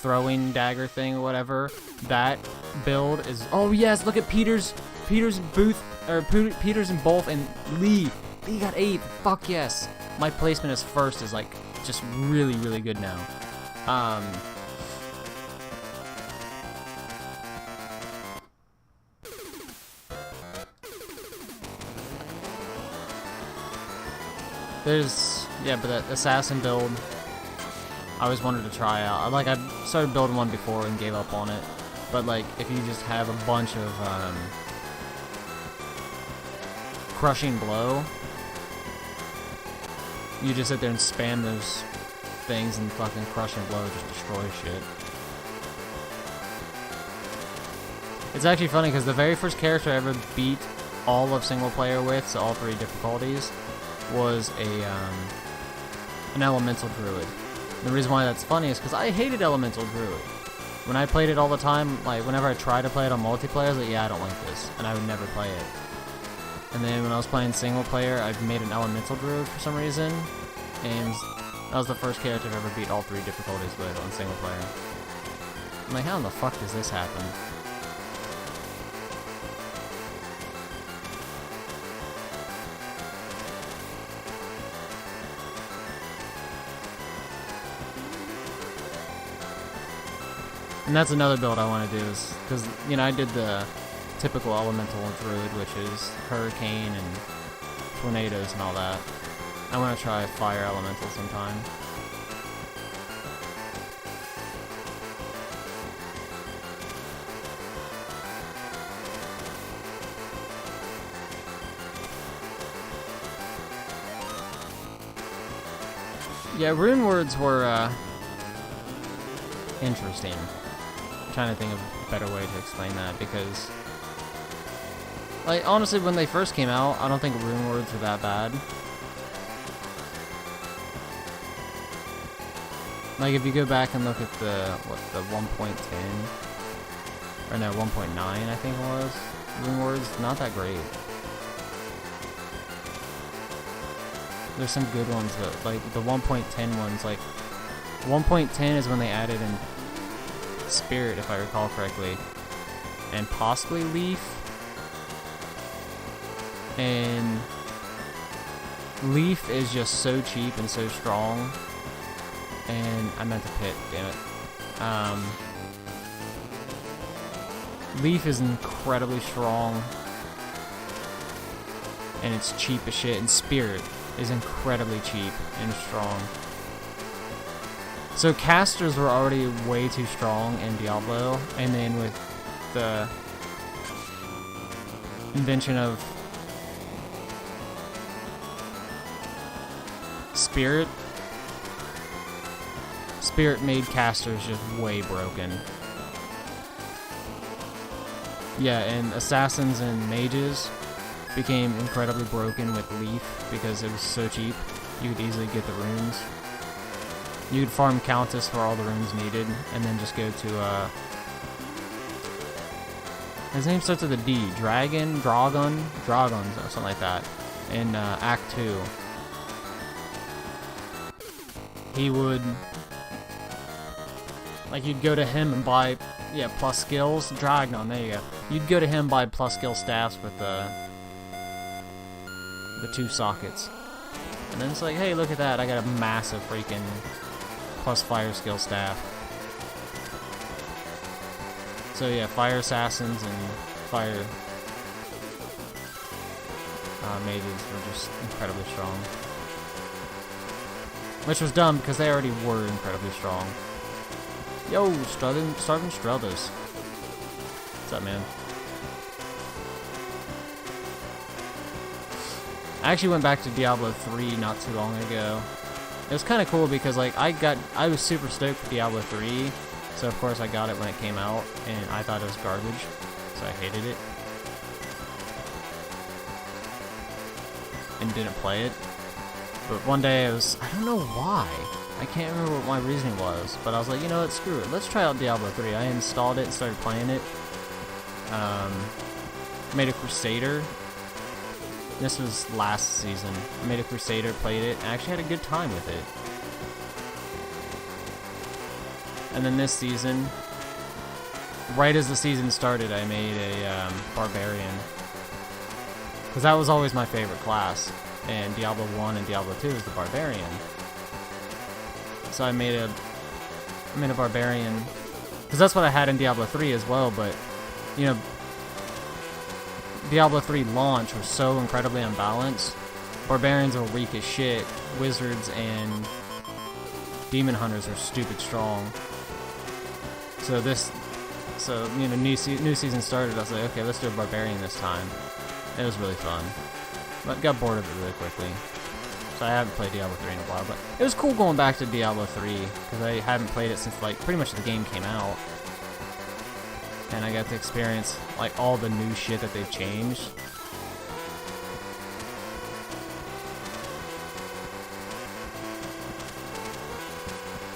[SPEAKER 1] throwing dagger thing or whatever. That build is, oh yes, look at Peters Booth, or Peters and Bolf and Lee. Lee got 8th. Fuck yes. My placement as first is like just really, really good now. But that Assassin build, I always wanted to try out. I started building one before and gave up on it. But like, if you just have a bunch of Crushing Blow, you just sit there and spam those things and fucking Crushing Blow just destroys shit. It's actually funny because the very first character I ever beat all of single player with, so all 3 difficulties, was an Elemental Druid. The reason why that's funny is because I hated Elemental Druid. When I played it all the time, like whenever I tried to play it on multiplayer, I was like, yeah, I don't like this, and I would never play it. And then when I was playing single player, I made an Elemental Druid for some reason, and that was the first character I've ever beat all 3 difficulties with on single player. I'm like, how in the fuck does this happen? And that's another build I want to do, is because, you know, I did the typical Elemental Druid, which is Hurricane and Tornadoes and all that. I want to try Fire Elemental sometime. Yeah, rune words were interesting. I'm trying to think of a better way to explain that, because, like, honestly, when they first came out, I don't think rune words were that bad. Like, if you go back and look at the 1.10, or no, 1.9, I think it was, rune words, not that great. There's some good ones, but, like, the 1.10 ones, like, 1.10 is when they added in Spirit, if I recall correctly, and possibly Leaf. And Leaf is just so cheap and so strong. And I meant to Pit, damn it. Leaf is incredibly strong, and it's cheap as shit. And Spirit is incredibly cheap and strong. So casters were already way too strong in Diablo, and then with the invention of Spirit made casters just way broken. Yeah, and assassins and mages became incredibly broken with Leaf because it was so cheap. You could easily get the runes. You could farm Countess for all the runes needed, and then just go to, his name starts with a D. Dragon, or something like that. In Act 2. He would... Like, you'd go to him and buy... Yeah, plus skills. Dragnon, there you go. You'd go to him, buy plus skill staffs with the 2 sockets. And then it's like, hey, look at that. I got a massive freaking plus fire skill staff. So yeah, fire assassins and fire mages were just incredibly strong. Which was dumb because they already were incredibly strong. Yo, Starving Struthers. What's up, man? I actually went back to Diablo 3 not too long ago. It was kind of cool because like I was super stoked for Diablo 3, so of course I got it when it came out, and I thought it was garbage, so I hated it. And didn't play it. But one day I don't know why. I can't remember what my reasoning was, but I was like, you know what, screw it. Let's try out Diablo 3. I installed it and started playing it. Made a Crusader. This was last season. I made a Crusader, played it, and actually had a good time with it. And then this season, right as the season started, I made a Barbarian. Because that was always my favorite class. And Diablo 1 and Diablo 2 is the Barbarian. So I made a Barbarian. Because that's what I had in Diablo 3 as well, but, you know, Diablo 3 launch was so incredibly unbalanced. Barbarians are weak as shit. Wizards and Demon Hunters are stupid strong. So you know, new season started. I was like, okay, let's do a Barbarian this time. It was really fun, but got bored of it really quickly. So I haven't played Diablo 3 in a while, but it was cool going back to Diablo 3 because I haven't played it since like pretty much the game came out. And I got to experience like all the new shit that they've changed.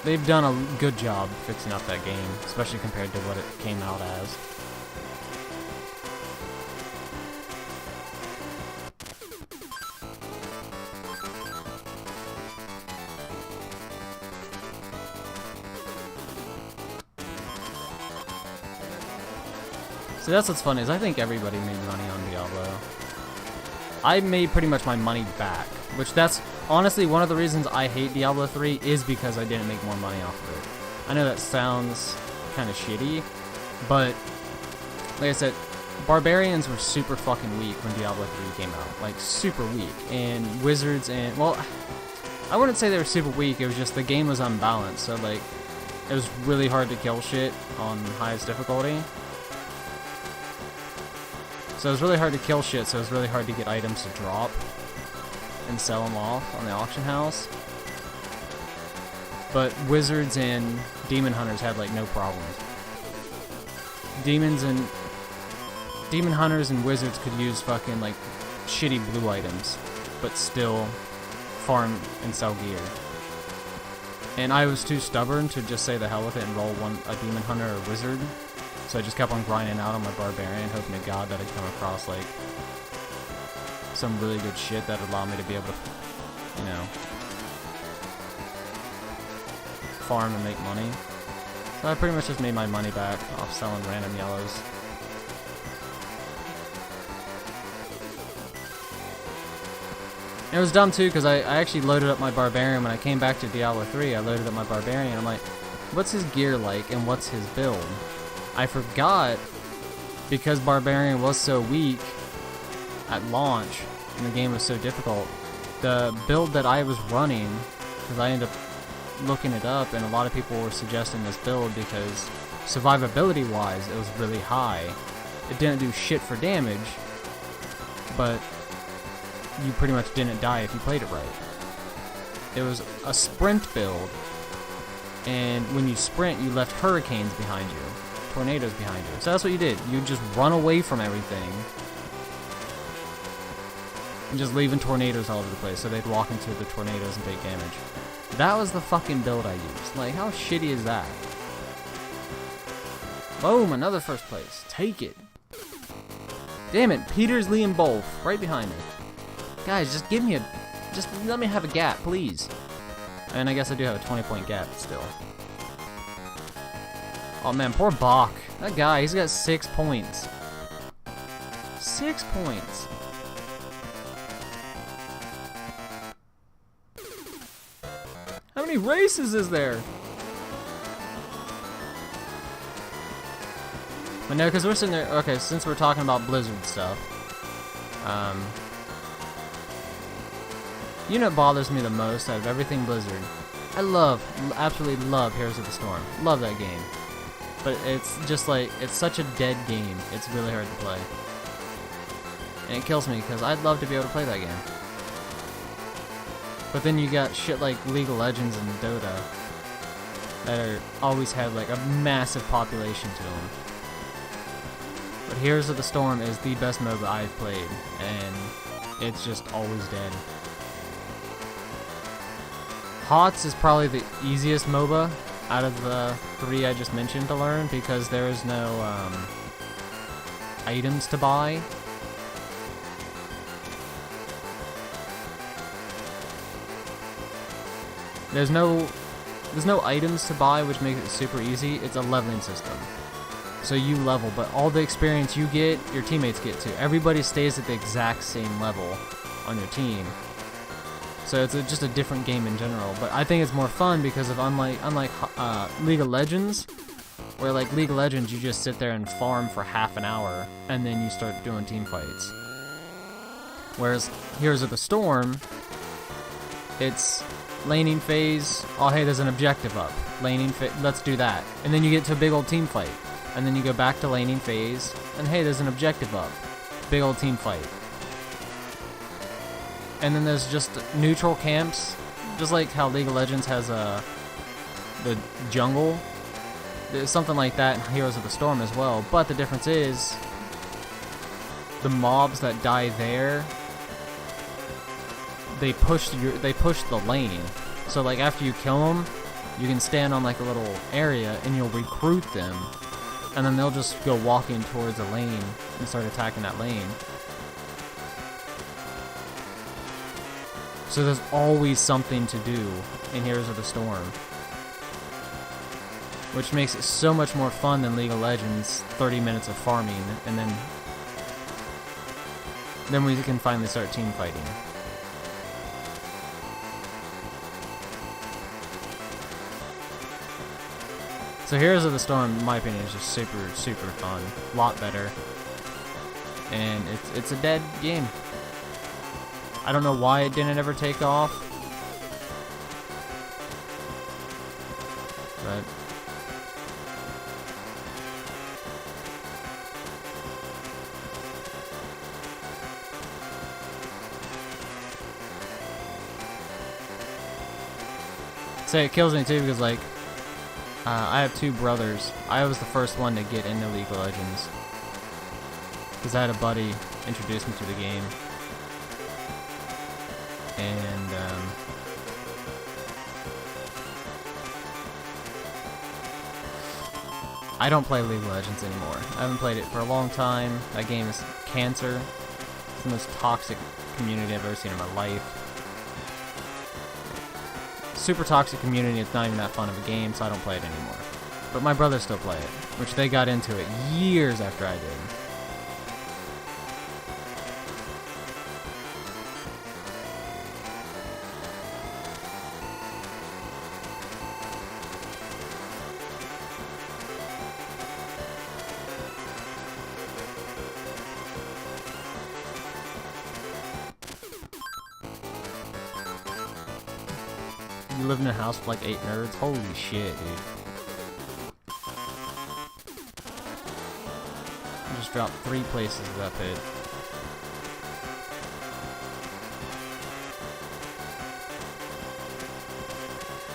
[SPEAKER 1] They've done a good job fixing up that game, especially compared to what it came out as. So that's what's funny, is I think everybody made money on Diablo. I made pretty much my money back, which that's honestly one of the reasons I hate Diablo 3 is because I didn't make more money off of it. I know that sounds kind of shitty, but like I said, Barbarians were super fucking weak when Diablo 3 came out. Like, super weak. And Wizards and, well, I wouldn't say they were super weak, it was just the game was unbalanced, so like, it was really hard to kill shit on highest difficulty. So it was really hard to kill shit, so it was really hard to get items to drop and sell them off on the auction house. But Wizards and Demon Hunters had like no problems. Demon Hunters and Wizards could use fucking like shitty blue items, but still farm and sell gear. And I was too stubborn to just say the hell with it and roll a Demon Hunter or Wizard. So I just kept on grinding out on my Barbarian, hoping to God that I'd come across, like, some really good shit that would allow me to be able to, you know, farm and make money. So I pretty much just made my money back off selling random yellows. And it was dumb, too, because I actually loaded up my Barbarian. When I came back to Diablo 3, I loaded up my Barbarian. I'm like, what's his gear like, and what's his build? I forgot, because Barbarian was so weak at launch, and the game was so difficult, the build that I was running, because I ended up looking it up, and a lot of people were suggesting this build because survivability-wise, it was really high. It didn't do shit for damage, but you pretty much didn't die if you played it right. It was a sprint build, and when you sprint, you left hurricanes behind you. Tornadoes behind you. So that's what you did. You just run away from everything. and just leaving tornadoes all over the place, so they'd walk into the tornadoes and take damage. That was the fucking build I used. Like, how shitty is that? Boom, another first place. Take it. Damn it, Peters, Lee, and Bolf, right behind me. Guys, just give me a... Just let me have a gap, please. And I guess I do have a 20-point gap still. Oh man, poor Bach. That guy, he's got 6 points. 6 points. How many races is there? But no, because we're sitting there... Okay, since we're talking about Blizzard stuff. You know what bothers me the most out of everything Blizzard? I absolutely love Heroes of the Storm. Love that game. But it's just like, it's such a dead game. It's really hard to play. And it kills me because I'd love to be able to play that game. But then you got shit like League of Legends and Dota that always have like a massive population to them. But Heroes of the Storm is the best MOBA I've played, and it's just always dead. HOTS is probably the easiest MOBA out of the 3 I just mentioned to learn because there is no items to buy. There's no items to buy, which makes it super easy. It's a leveling system. So you level, but all the experience you get, your teammates get too. Everybody stays at the exact same level on your team. So it's just a different game in general. But I think it's more fun because of unlike League of Legends, where like League of Legends you just sit there and farm for half an hour and then you start doing team fights. Whereas Heroes of the Storm, it's laning phase. Oh hey, there's an objective up. Laning phase, let's do that. And then you get to a big old team fight. And then you go back to laning phase, and hey, there's an objective up. Big old team fight. And then there's just neutral camps, just like how League of Legends has the jungle. There's something like that in Heroes of the Storm as well, but the difference is the mobs that die there, they push the lane. So like after you kill them, you can stand on like a little area and you'll recruit them. And then they'll just go walking towards a lane and start attacking that lane. So there's always something to do in Heroes of the Storm. Which makes it so much more fun than League of Legends, 30 minutes of farming, and then we can finally start team fighting. So Heroes of the Storm, in my opinion, is just super, super fun. A lot better. And it's a dead game. I don't know why it didn't ever take off. But say it kills me too because like I have 2 brothers. I was the first one to get into League of Legends because I had a buddy introduce me to the game, and I don't play League of Legends anymore. I haven't played it for a long time. That game is cancer. It's the most toxic community I've ever seen in my life. Super toxic community. It's not even that fun of a game, so I don't play it anymore. But my brothers still play it, which they got into it years after I did. You live in a house with like 8 nerds? Holy shit, dude. I just dropped 3 places of that pit.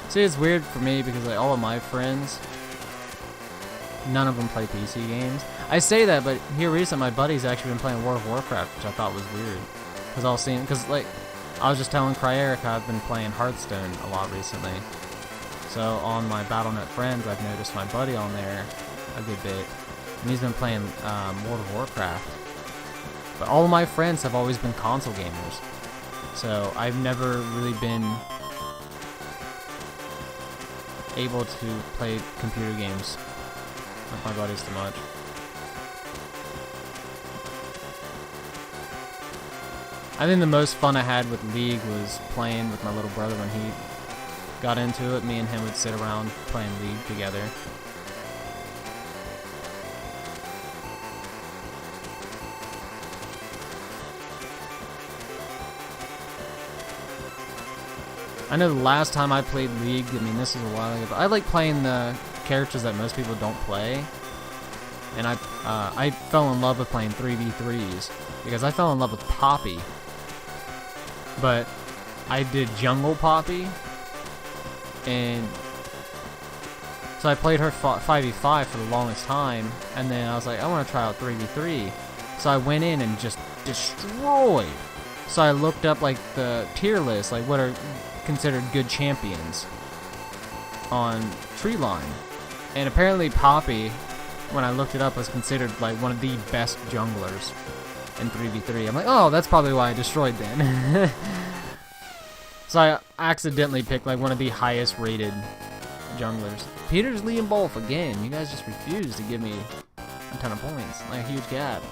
[SPEAKER 1] See, it's weird for me because like all of my friends, none of them play PC games. I say that, but here recently my buddy's actually been playing World of Warcraft, which I thought was weird. Because like, I was just telling Cryerica I've been playing Hearthstone a lot recently. So on my Battle.net friends, I've noticed my buddy on there a good bit. And he's been playing World of Warcraft. But all of my friends have always been console gamers. So I've never really been able to play computer games with my buddies too much. I think the most fun I had with League was playing with my little brother when he got into it. Me and him would sit around playing League together. I know the last time I played League, I mean, this was a while ago, but I like playing the characters that most people don't play. And I fell in love with playing 3v3s because I fell in love with Poppy. But I did Jungle Poppy, and so I played her 5v5 for the longest time, and then I was like, I want to try out 3v3. So I went in and just destroyed. So I looked up like the tier list, like what are considered good champions on Treeline, and apparently Poppy, when I looked it up, was considered like one of the best junglers in 3v3. I'm like, oh, that's probably why I destroyed then. So I accidentally picked like one of the highest rated junglers. Peter's leading both again. You guys just refuse to give me a ton of points, like a huge gap.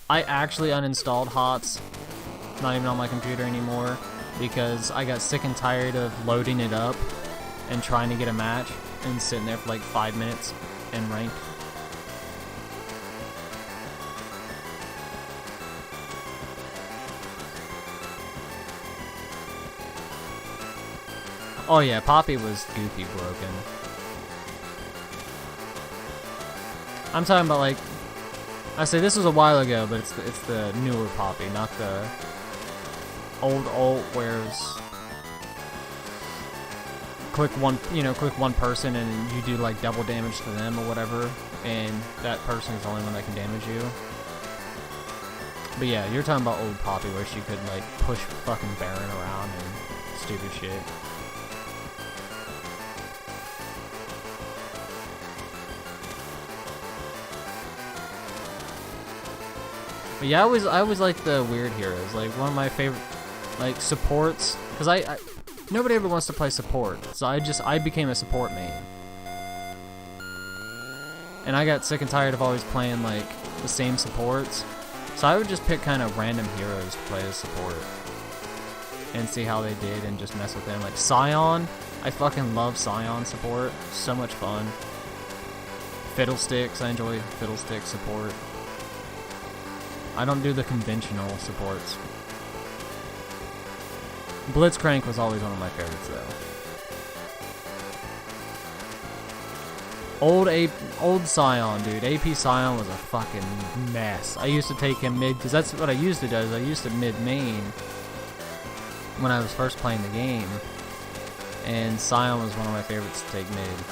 [SPEAKER 1] I actually uninstalled HOTS, not even on my computer anymore, because I got sick and tired of loading it up and trying to get a match and sitting there for like 5 minutes in ranked. Oh yeah, Poppy was goofy broken. I'm talking about like, I say this was a while ago, but it's the newer Poppy, not the old ult where it's click one person and you do like double damage to them or whatever, and that person is the only one that can damage you. But yeah, you're talking about old Poppy where she could like push fucking Baron around and stupid shit. But yeah, I always like the weird heroes. Like one of my favorite, like supports, because I nobody ever wants to play support, so I became a support main, and I got sick and tired of always playing like the same supports, so I would just pick kind of random heroes to play as support and see how they did and just mess with them. Like Sion, I fucking love Sion support, so much fun. Fiddlesticks, I enjoy Fiddlestick support. I don't do the conventional supports. Blitzcrank was always one of my favorites though. Old Sion, dude. AP Sion was a fucking mess. I used to take him mid, because that's what I used to do, is I used to mid main when I was first playing the game. And Sion was one of my favorites to take mid.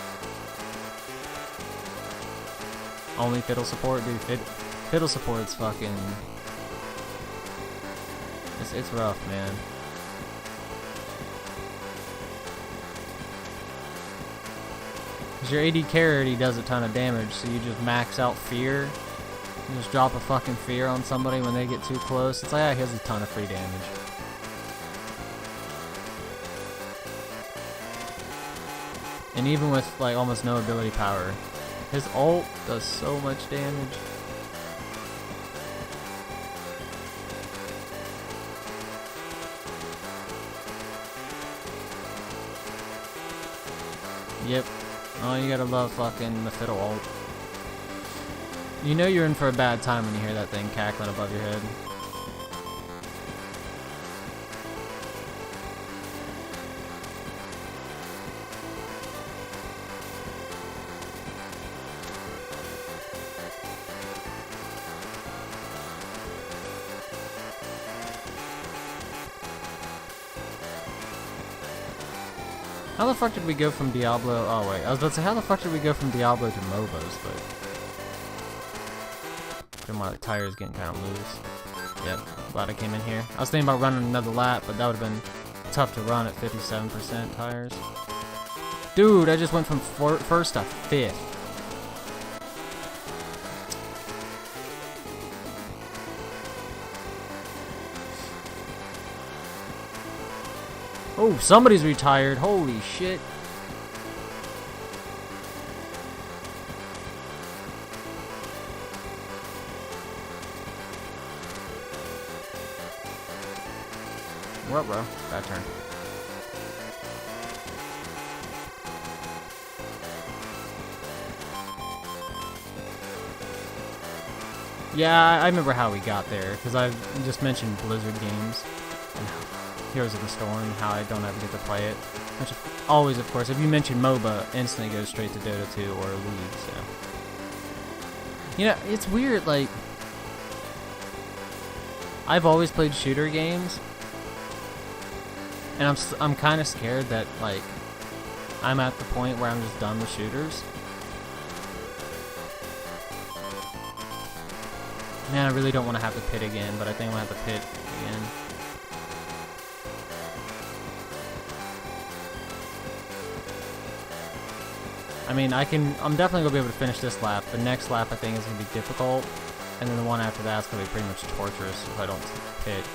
[SPEAKER 1] Only Fiddle support, dude. Fiddle support's fucking... It's rough, man. Because your AD carry already does a ton of damage, so you just max out fear. You just drop a fucking fear on somebody when they get too close. It's like, ah, he has a ton of free damage. And even with like almost no ability power, his ult does so much damage. Yep. Oh, you gotta love fucking the Fiddle ult. You know you're in for a bad time when you hear that thing cackling above your head. How the fuck did we go from Diablo? Oh wait, I was about to say, how the fuck did we go from Diablo to MOBAs, but... And my tire's getting kind of loose. Yep, glad I came in here. I was thinking about running another lap, but that would have been tough to run at 57% tires. Dude, I just went from first to 5th. Oh, somebody's retired. Holy shit. What, bro? Bad turn. Yeah, I remember how we got there, because I just mentioned Blizzard games and Heroes of the Storm, how I don't ever get to play it. Which always, of course, if you mention MOBA, instantly goes straight to Dota 2 or League, so. You know, it's weird, like, I've always played shooter games, and I'm kind of scared that, like, I'm at the point where I'm just done with shooters. Man, I really don't want to have to pit again, but I think I'm going to have to pit again. I mean, I'm definitely going to be able to finish this lap. The next lap, I think, is going to be difficult. And then the one after that is going to be pretty much torturous if I don't pit.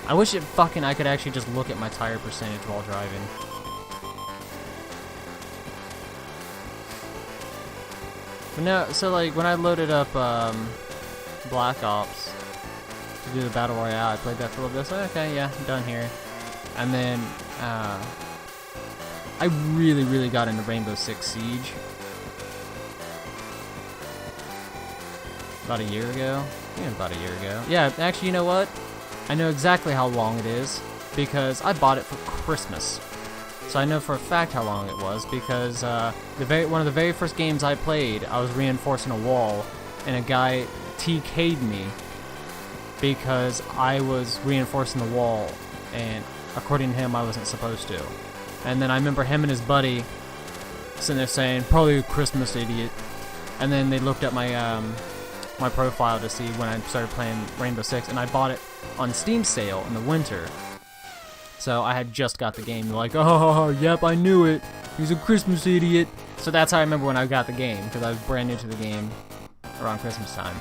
[SPEAKER 1] I wish I could actually just look at my tire percentage while driving. But no, so like when I loaded up Black Ops to do the Battle Royale, I played that for a little bit. So okay, yeah, I'm done here. And then I really got into Rainbow Six Siege about a year ago. Yeah, about a year ago. Yeah, actually, you know what? I know exactly how long it is because I bought it for Christmas. So I know for a fact how long it was because one of the very first games I played, I was reinforcing a wall, and a guy TK'd me because I was reinforcing the wall, and according to him, I wasn't supposed to. And then I remember him and his buddy sitting there saying, "Probably a Christmas idiot." And then they looked at my my profile to see when I started playing Rainbow Six, and I bought it on Steam sale in the winter. So I had just got the game. They're like, "Oh, yep, I knew it. He's a Christmas idiot." So that's how I remember when I got the game, because I was brand new to the game around Christmas time.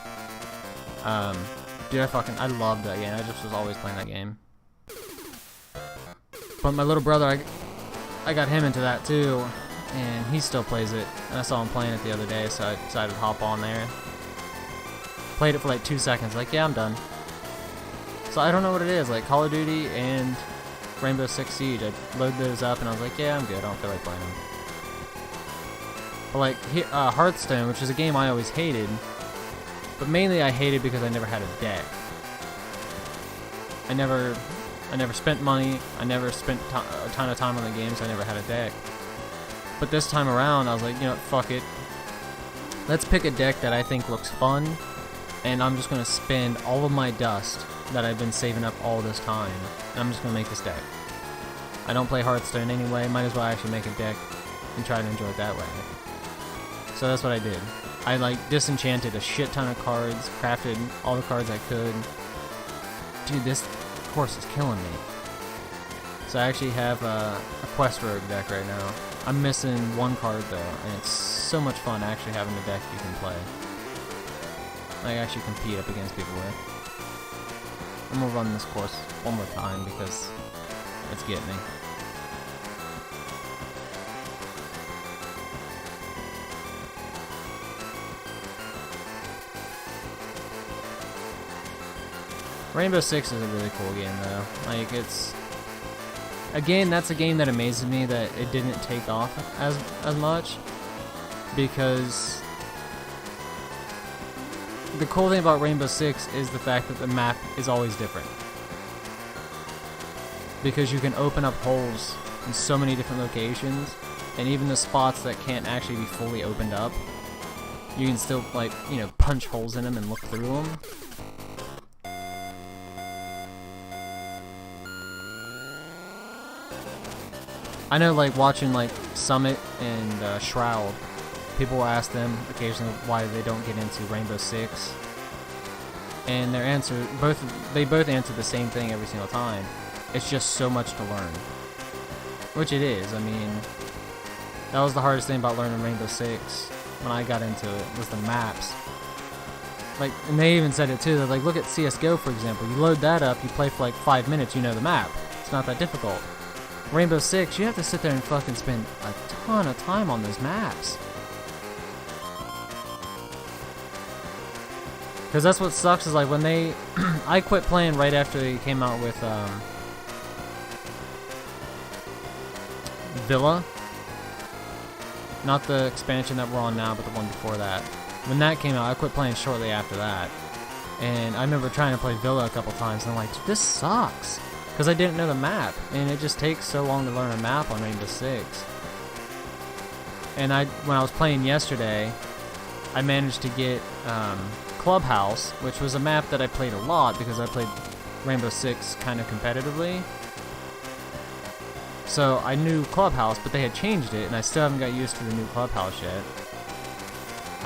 [SPEAKER 1] Dude, I loved that game. I just was always playing that game. But my little brother, I got him into that too, and he still plays it. And I saw him playing it the other day, so I decided to hop on there. Played it for like 2 seconds, like, yeah, I'm done. So I don't know what it is, like Call of Duty and Rainbow Six Siege, I load those up and I was like, yeah, I'm good, I don't feel like playing them. But like, Hearthstone, which is a game I always hated, but mainly I hated because I never had a deck. I never spent money, I never spent a ton of time on the game, so I never had a deck. But this time around, I was like, you know what, fuck it. Let's pick a deck that I think looks fun, and I'm just going to spend all of my dust that I've been saving up all this time, and I'm just going to make this deck. I don't play Hearthstone anyway, might as well actually make a deck and try to enjoy it that way. So that's what I did. I like disenchanted a shit ton of cards, crafted all the cards I could. Dude, this course is killing me. So I actually have a Quest Rogue deck right now. I'm missing one card though, and it's so much fun actually having a deck you can play. I actually compete up against people with. I'm gonna run this course one more time because it's getting me. Rainbow Six is a really cool game though. Like, it's... Again, that's a game that amazes me that it didn't take off as much, because the cool thing about Rainbow Six is the fact that the map is always different. Because you can open up holes in so many different locations, and even the spots that can't actually be fully opened up, you can still, like, you know, punch holes in them and look through them. I know, like, watching, like, Summit and Shroud, people will ask them occasionally why they don't get into Rainbow Six. And their answer, they both answer the same thing every single time. It's just so much to learn. Which it is. I mean, that was the hardest thing about learning Rainbow Six when I got into it, was the maps. Like, and they even said it too. They're like, look at CSGO, for example. You load that up, you play for like 5 minutes, you know the map. It's not that difficult. Rainbow Six, you have to sit there and fucking spend a ton of time on those maps. Because that's what sucks, is like when they... I quit playing right after they came out with Villa. Not the expansion that we're on now, but the one before that. When that came out, I quit playing shortly after that. And I remember trying to play Villa a couple times, and I'm like, this sucks. Because I didn't know the map, and it just takes so long to learn a map on Rainbow Six. And when I was playing yesterday, I managed to get Clubhouse, which was a map that I played a lot because I played Rainbow Six kind of competitively. So I knew Clubhouse, but they had changed it, and I still haven't got used to the new Clubhouse yet.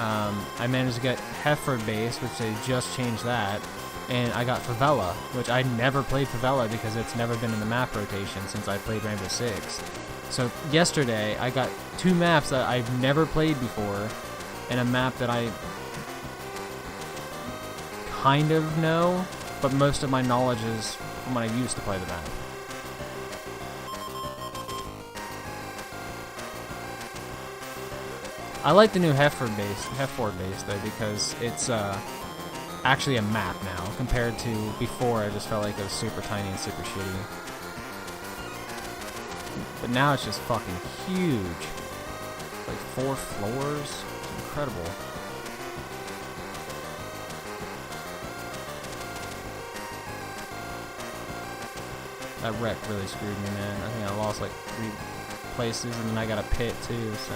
[SPEAKER 1] I managed to get Heifer Base, which they just changed that, and I got Favela, which I never played Favela because it's never been in the map rotation since I played Rainbow Six. So yesterday, I got 2 maps that I've never played before, and a map that I kind of know, but most of my knowledge is from when I used to play the map. I like the new Heifer base though, because it's actually a map now, compared to before I just felt like it was super tiny and super shitty. But now it's just fucking huge. Like 4 floors. It's incredible. That wreck really screwed me, man. I think I lost like 3 places, and then I got a pit too, so...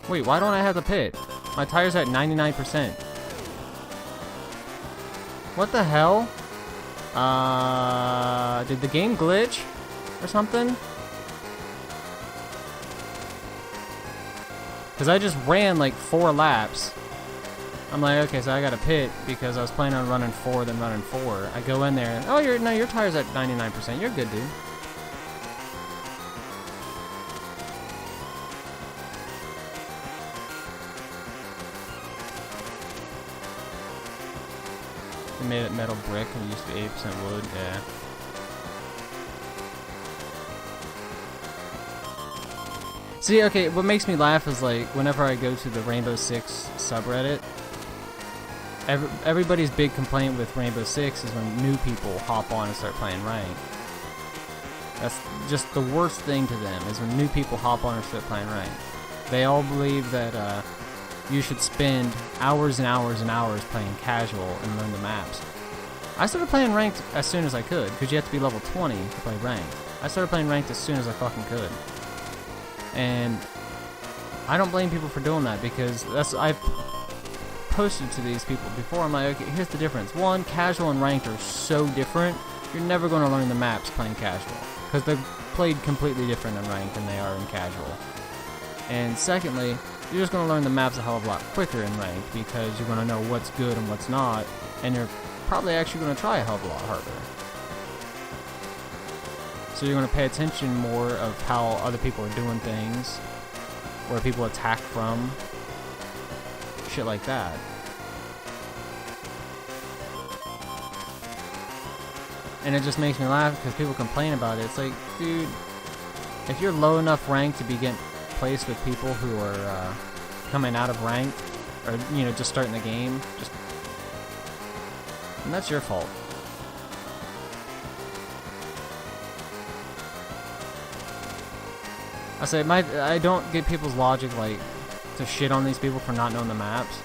[SPEAKER 1] Wait, why don't I have the pit? My tire's at 99%. What the hell? Did the game glitch? Or something? Because I just ran like 4 laps. I'm like, okay, so I got a pit because I was planning on running 4, then running 4. I go in there, oh, your tire's at 99%. You're good, dude. They made it metal brick and it used to be 80% wood, yeah. See, okay, what makes me laugh is like whenever I go to the Rainbow Six subreddit, everybody's big complaint with Rainbow Six is when new people hop on and start playing ranked. That's just the worst thing to them, is when new people hop on and start playing ranked. They all believe that you should spend hours and hours and hours playing casual and learn the maps. I started playing ranked as soon as I could, because you have to be level 20 to play ranked. I started playing ranked as soon as I fucking could. And I don't blame people for doing that, because I've posted to these people before. I'm like, okay, here's the difference. 1, casual and ranked are so different, you're never going to learn the maps playing casual, because they're played completely different in ranked than they are in casual. And secondly, you're just going to learn the maps a hell of a lot quicker in ranked, because you're going to know what's good and what's not, and you're probably actually going to try a hell of a lot harder. So you're going to pay attention more of how other people are doing things, where people attack from, shit like that. And it just makes me laugh because people complain about it. It's like, dude, if you're low enough ranked to be getting placed with people who are coming out of ranked, or, you know, just starting the game, and that's your fault. I don't get people's logic, like, to shit on these people for not knowing the maps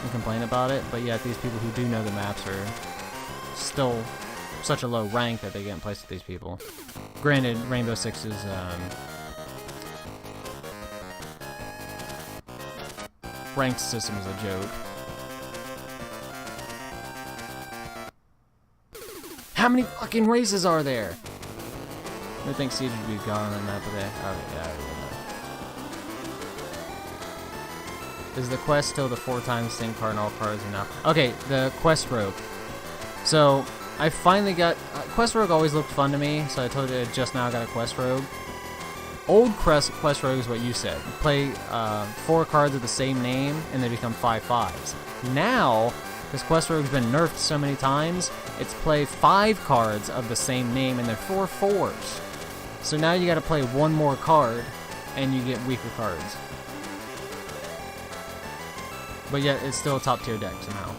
[SPEAKER 1] and complain about it, but yet these people who do know the maps are still such a low rank that they get in place with these people. Granted, Rainbow Six's ranked system is a joke. how many fucking races are there? I think Siege would be gone on the map, okay. Oh, yeah, I really know. Is the quest still the 4 times same card in all cards or not? Okay, the Quest Rogue. So, I finally got... Quest Rogue always looked fun to me, so I told you I just now got a Quest Rogue. Old Quest Rogue is what you said. You play 4 cards of the same name, and they become 5/5s. Now, because Quest Rogue's been nerfed so many times, it's play 5 cards of the same name, and they're 4/4s. So now you gotta play 1 more card, and you get weaker cards. But yet, it's still a top tier deck somehow.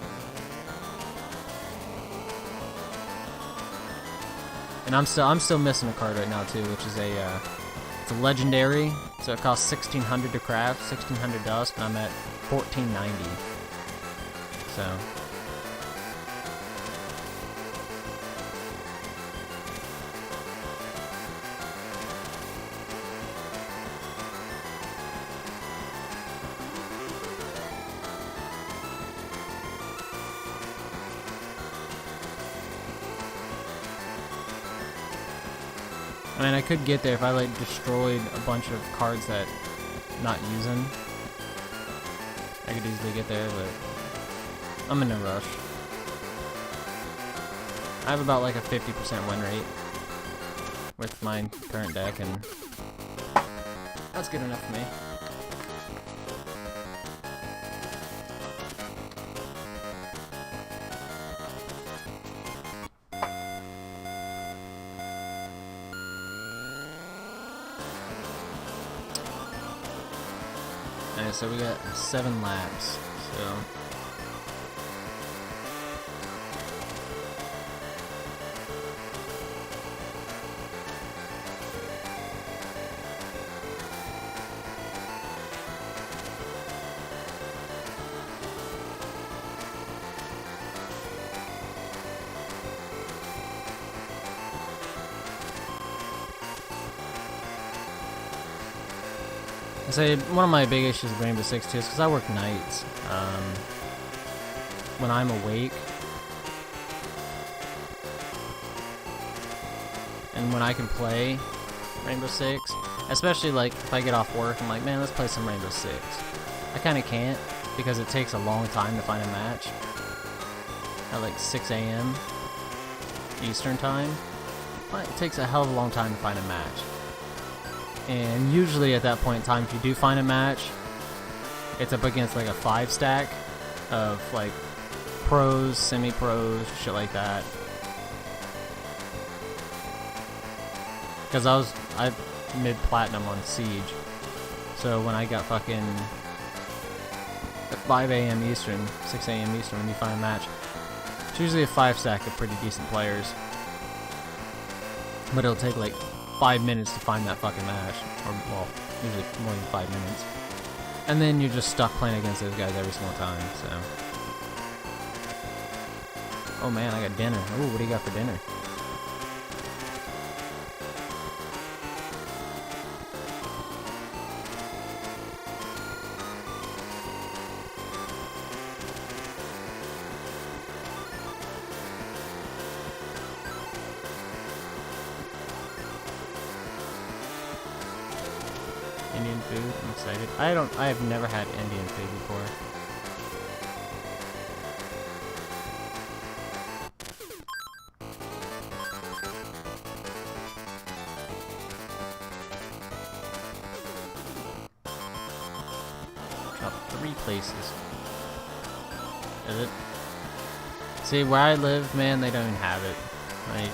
[SPEAKER 1] And I'm still missing a card right now too, which is it's a legendary, so it costs 1,600 to craft, 1,600 dust, and I'm at 1,490. So. I mean, I could get there if I, like, destroyed a bunch of cards that I'm not using. I could easily get there, but I'm in a rush. I have about, like, a 50% win rate with my current deck, and that's good enough for me. Alright, so we got 7 laps, so... I say one of my big issues with Rainbow Six too is because I work nights. When I'm awake, and when I can play Rainbow Six, especially like if I get off work, I'm like, man, let's play some Rainbow Six. I kind of can't because it takes a long time to find a match. At like 6 a.m. Eastern time, it takes a hell of a long time to find a match. And usually at that point in time, if you do find a match, it's up against like a 5 stack of like pros, semi-pros, shit like that. Because I mid-platinum on Siege. So when I got fucking at 5 a.m. Eastern, 6 a.m. Eastern, when you find a match, it's usually a 5 stack of pretty decent players. But it'll take like 5 minutes to find that fucking match, or well, usually more than 5 minutes, and then you're just stuck playing against those guys every single time. So, oh man, I got dinner. Ooh, what do you got for dinner? Indian food, I'm excited. I have never had Indian food before. Drop 3 places. Is it? See, where I live, man, they don't even have it. Like,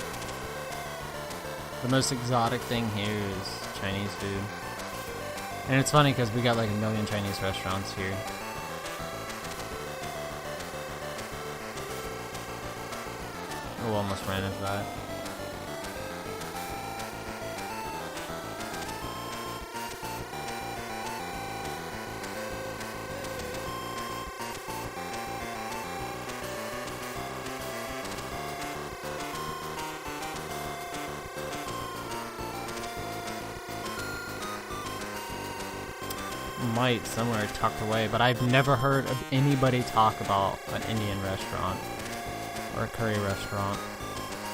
[SPEAKER 1] the most exotic thing here is Chinese food. And it's funny because we got like 1 million Chinese restaurants here. Oh, almost ran into that. Might somewhere tucked away, but I've never heard of anybody talk about an Indian restaurant or a curry restaurant.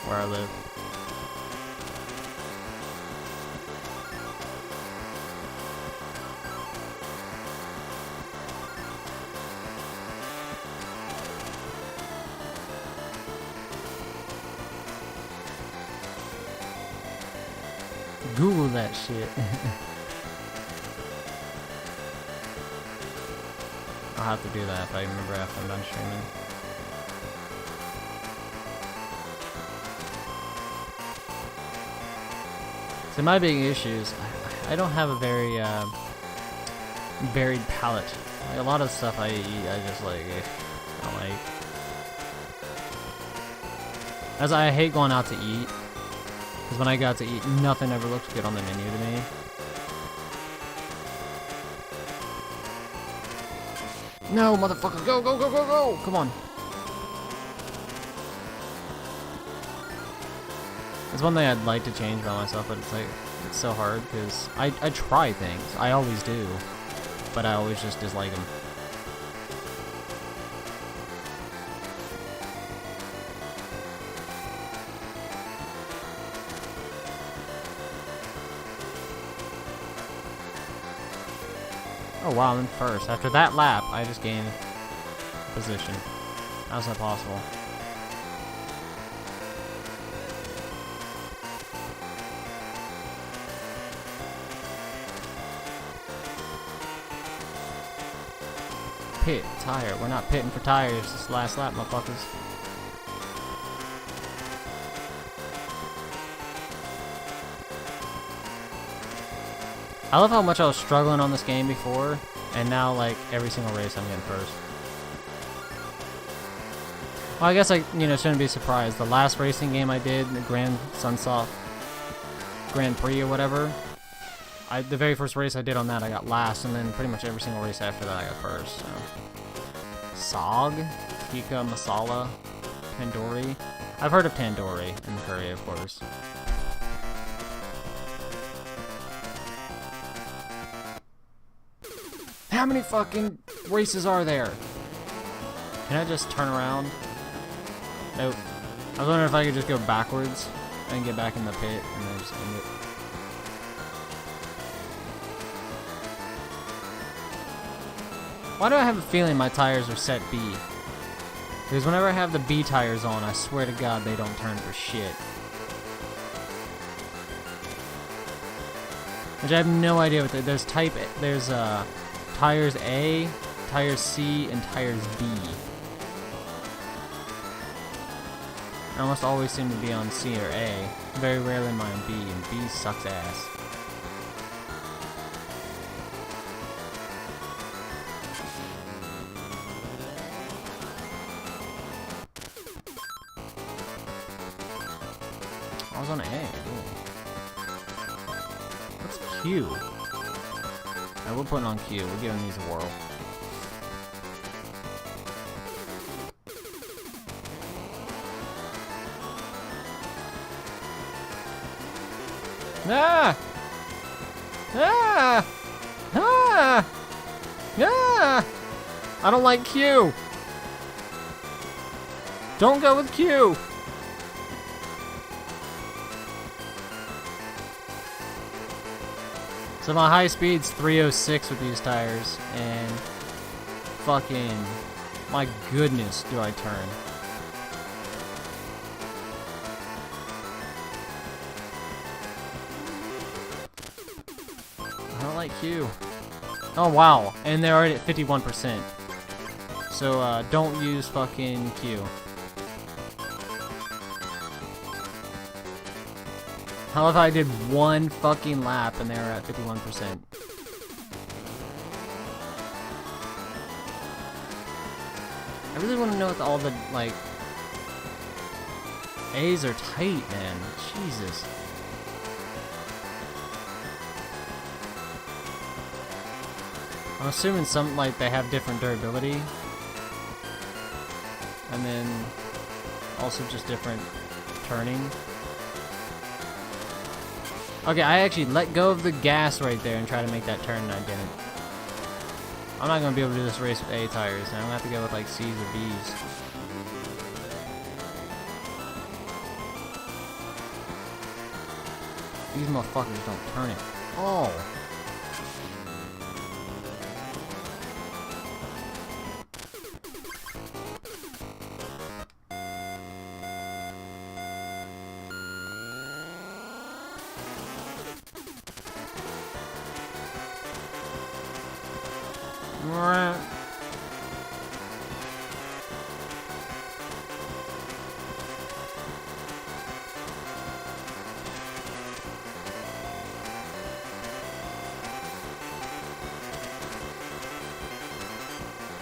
[SPEAKER 1] where I live. Google that shit. I'll have to do that if I remember after I'm done streaming. So my big issue is I don't have a very varied palate. Like a lot of stuff I eat, I just like, I don't like. As I hate going out to eat. Because when I got to eat, nothing ever looked good on the menu to me. No, motherfucker, go, go, go, go, go! Come on. It's one thing I'd like to change about myself, but it's like, it's so hard, because I try things. I always do. But I always just dislike them. Oh wow, I'm in first. After that lap, I just gained position. How's that possible? Pit, tire. We're not pitting for tires this last lap, motherfuckers. I love how much I was struggling on this game before, and now, like, every single race I'm getting first. Well, I guess I, shouldn't be surprised. The last racing game I did, the Grand Sunsoft Grand Prix or whatever, the very first race I did on that, I got last, and then pretty much every single race after that, I got first, so. Sog? Tikka Masala? Tandoori? I've heard of Tandoori in Korea, of course. How many fucking races are there? Can I just turn around? Nope. I was wondering if I could just go backwards and get back in the pit and then just end it. Why do I have a feeling my tires are set B? Because whenever I have the B tires on, I swear to God they don't turn for shit. Which I have no idea what there's tires A, tires C, and tires B. I almost always seem to be on C or A. Very rarely am I on B, and B sucks ass. I was on A. Ooh. What's Q? Alright, we're putting on Q. We're giving these a whirl. Ah! Ah! Ah! Ah! I don't like Q! Don't go with Q! So my high speed's 306 with these tires, and fucking, my goodness, do I turn. I don't like Q. Oh wow, and they're already at 51%. So don't use fucking Q. How if I did one fucking lap and they were at 51%? I really want to know what all the, like, A's are tight, man. Jesus. I'm assuming some, like, they have different durability. And then also just different turning. Okay, I actually let go of the gas right there and try to make that turn, and I didn't. I'm not going to be able to do this race with A tires, and I'm going to have to go with, like, C's or B's. These motherfuckers don't turn it. Oh!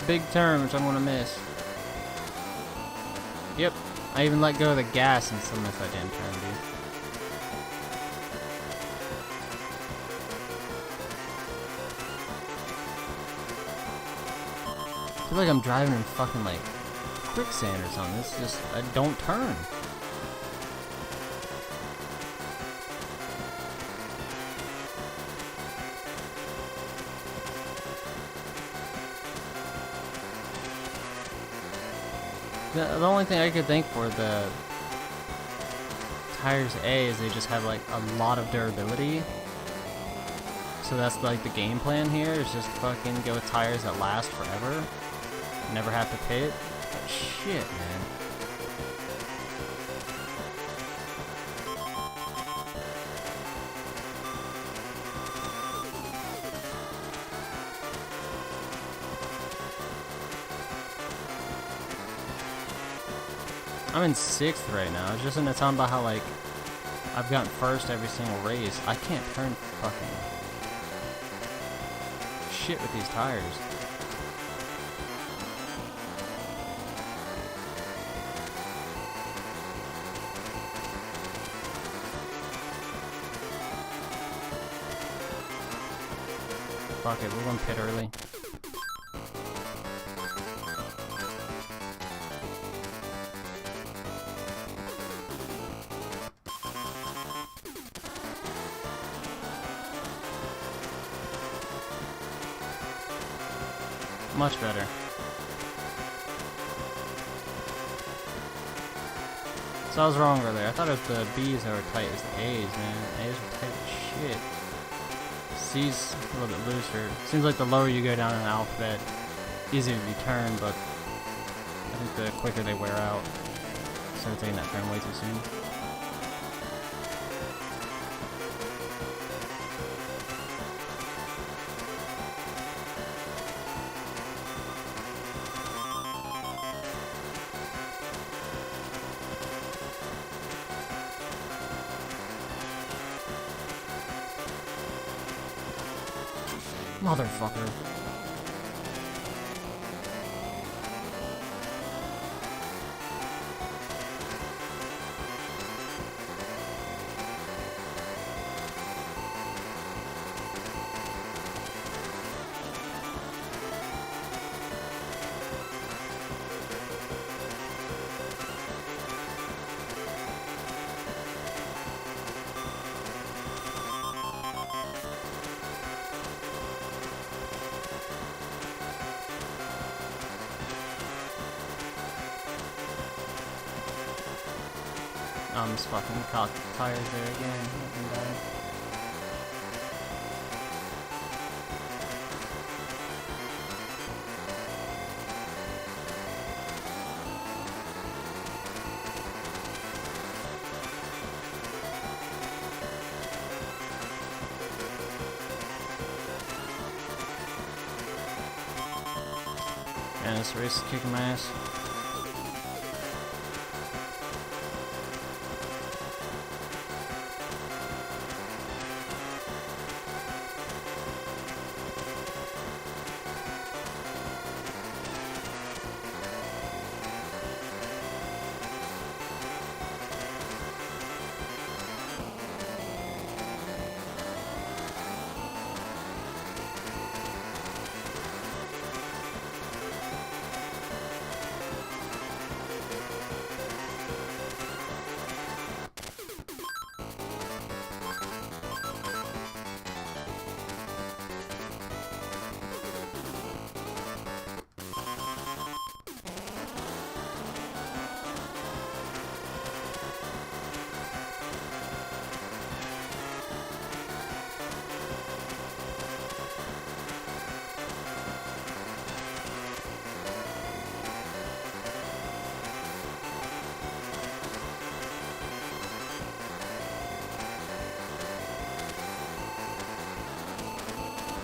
[SPEAKER 1] Big turn, which I'm gonna miss. Yep, I even let go of the gas and still missed that damn turn, dude. I feel like I'm driving in fucking like quicksand or something. It's just, I don't turn. The only thing I could think for the tires A is they just have like a lot of durability. So that's like the game plan here, is just fucking go with tires that last forever. Never have to pit. But shit, man. I'm in 6th right now. I was just in the time about how, like, I've gotten first every single race. I can't turn fucking shit with these tires. Fuck it, we're going to pit early. Much better. So I was wrong earlier. I thought it was the B's that were tight as the A's, man. A's were tight as shit. C's a little bit looser. Seems like the lower you go down in the alphabet, easier to be turned, but I think the quicker they wear out. So taking that turn way too soon. Motherfucker. Just fucking caught the tires there again. Nothing bad. Man, this race is kicking my ass.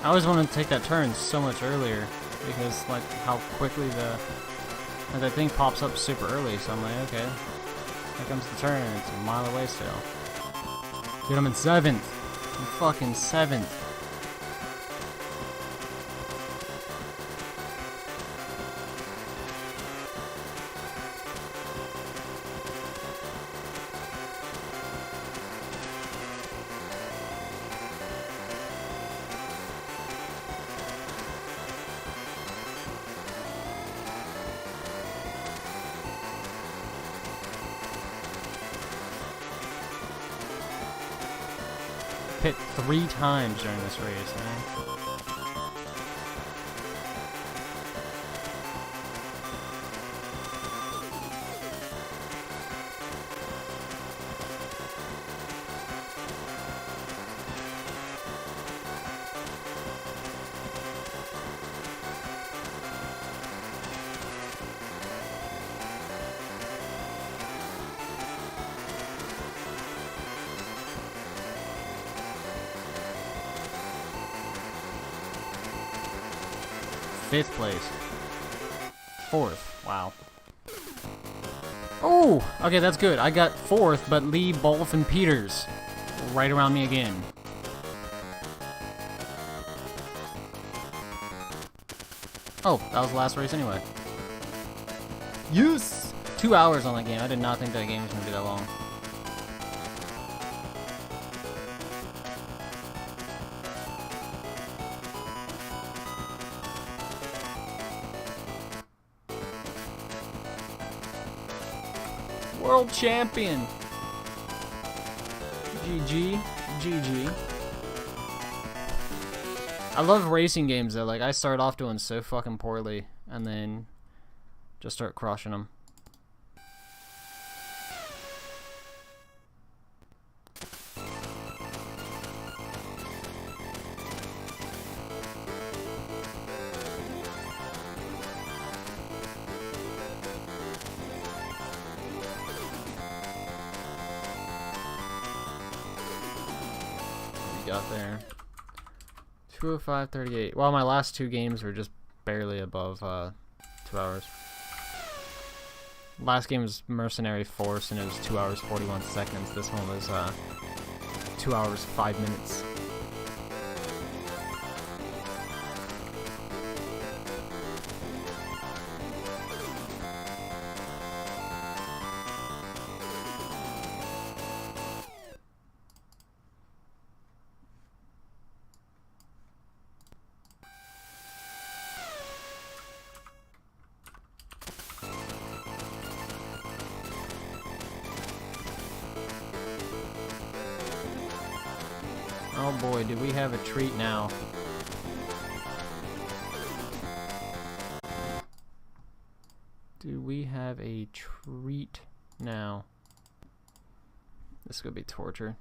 [SPEAKER 1] I always wanted to take that turn so much earlier because like how quickly that thing pops up super early. So I'm like, okay, here comes the turn, and it's a mile away still. Dude, I'm in 7th. I'm fucking 7th. Hit 3 times during this race, man. Fifth place. 4th. Wow. Oh! Okay, that's good. I got 4th, but Lee, Bolf, and Peters right around me again. Oh, that was the last race anyway. Yes! 2 hours on that game. I did not think that game was going to be that long. World champion. GG. GG. I love racing games though. Like I start off doing so fucking poorly and then just start crushing them. Got there. 2:05:38. Well, my last 2 games were just barely above 2 hours. Last game was Mercenary Force, and it was 2 hours 41 seconds. This one was 2 hours 5 minutes. Oh boy, do we have a treat now. Do we have a treat now? This is gonna be torture.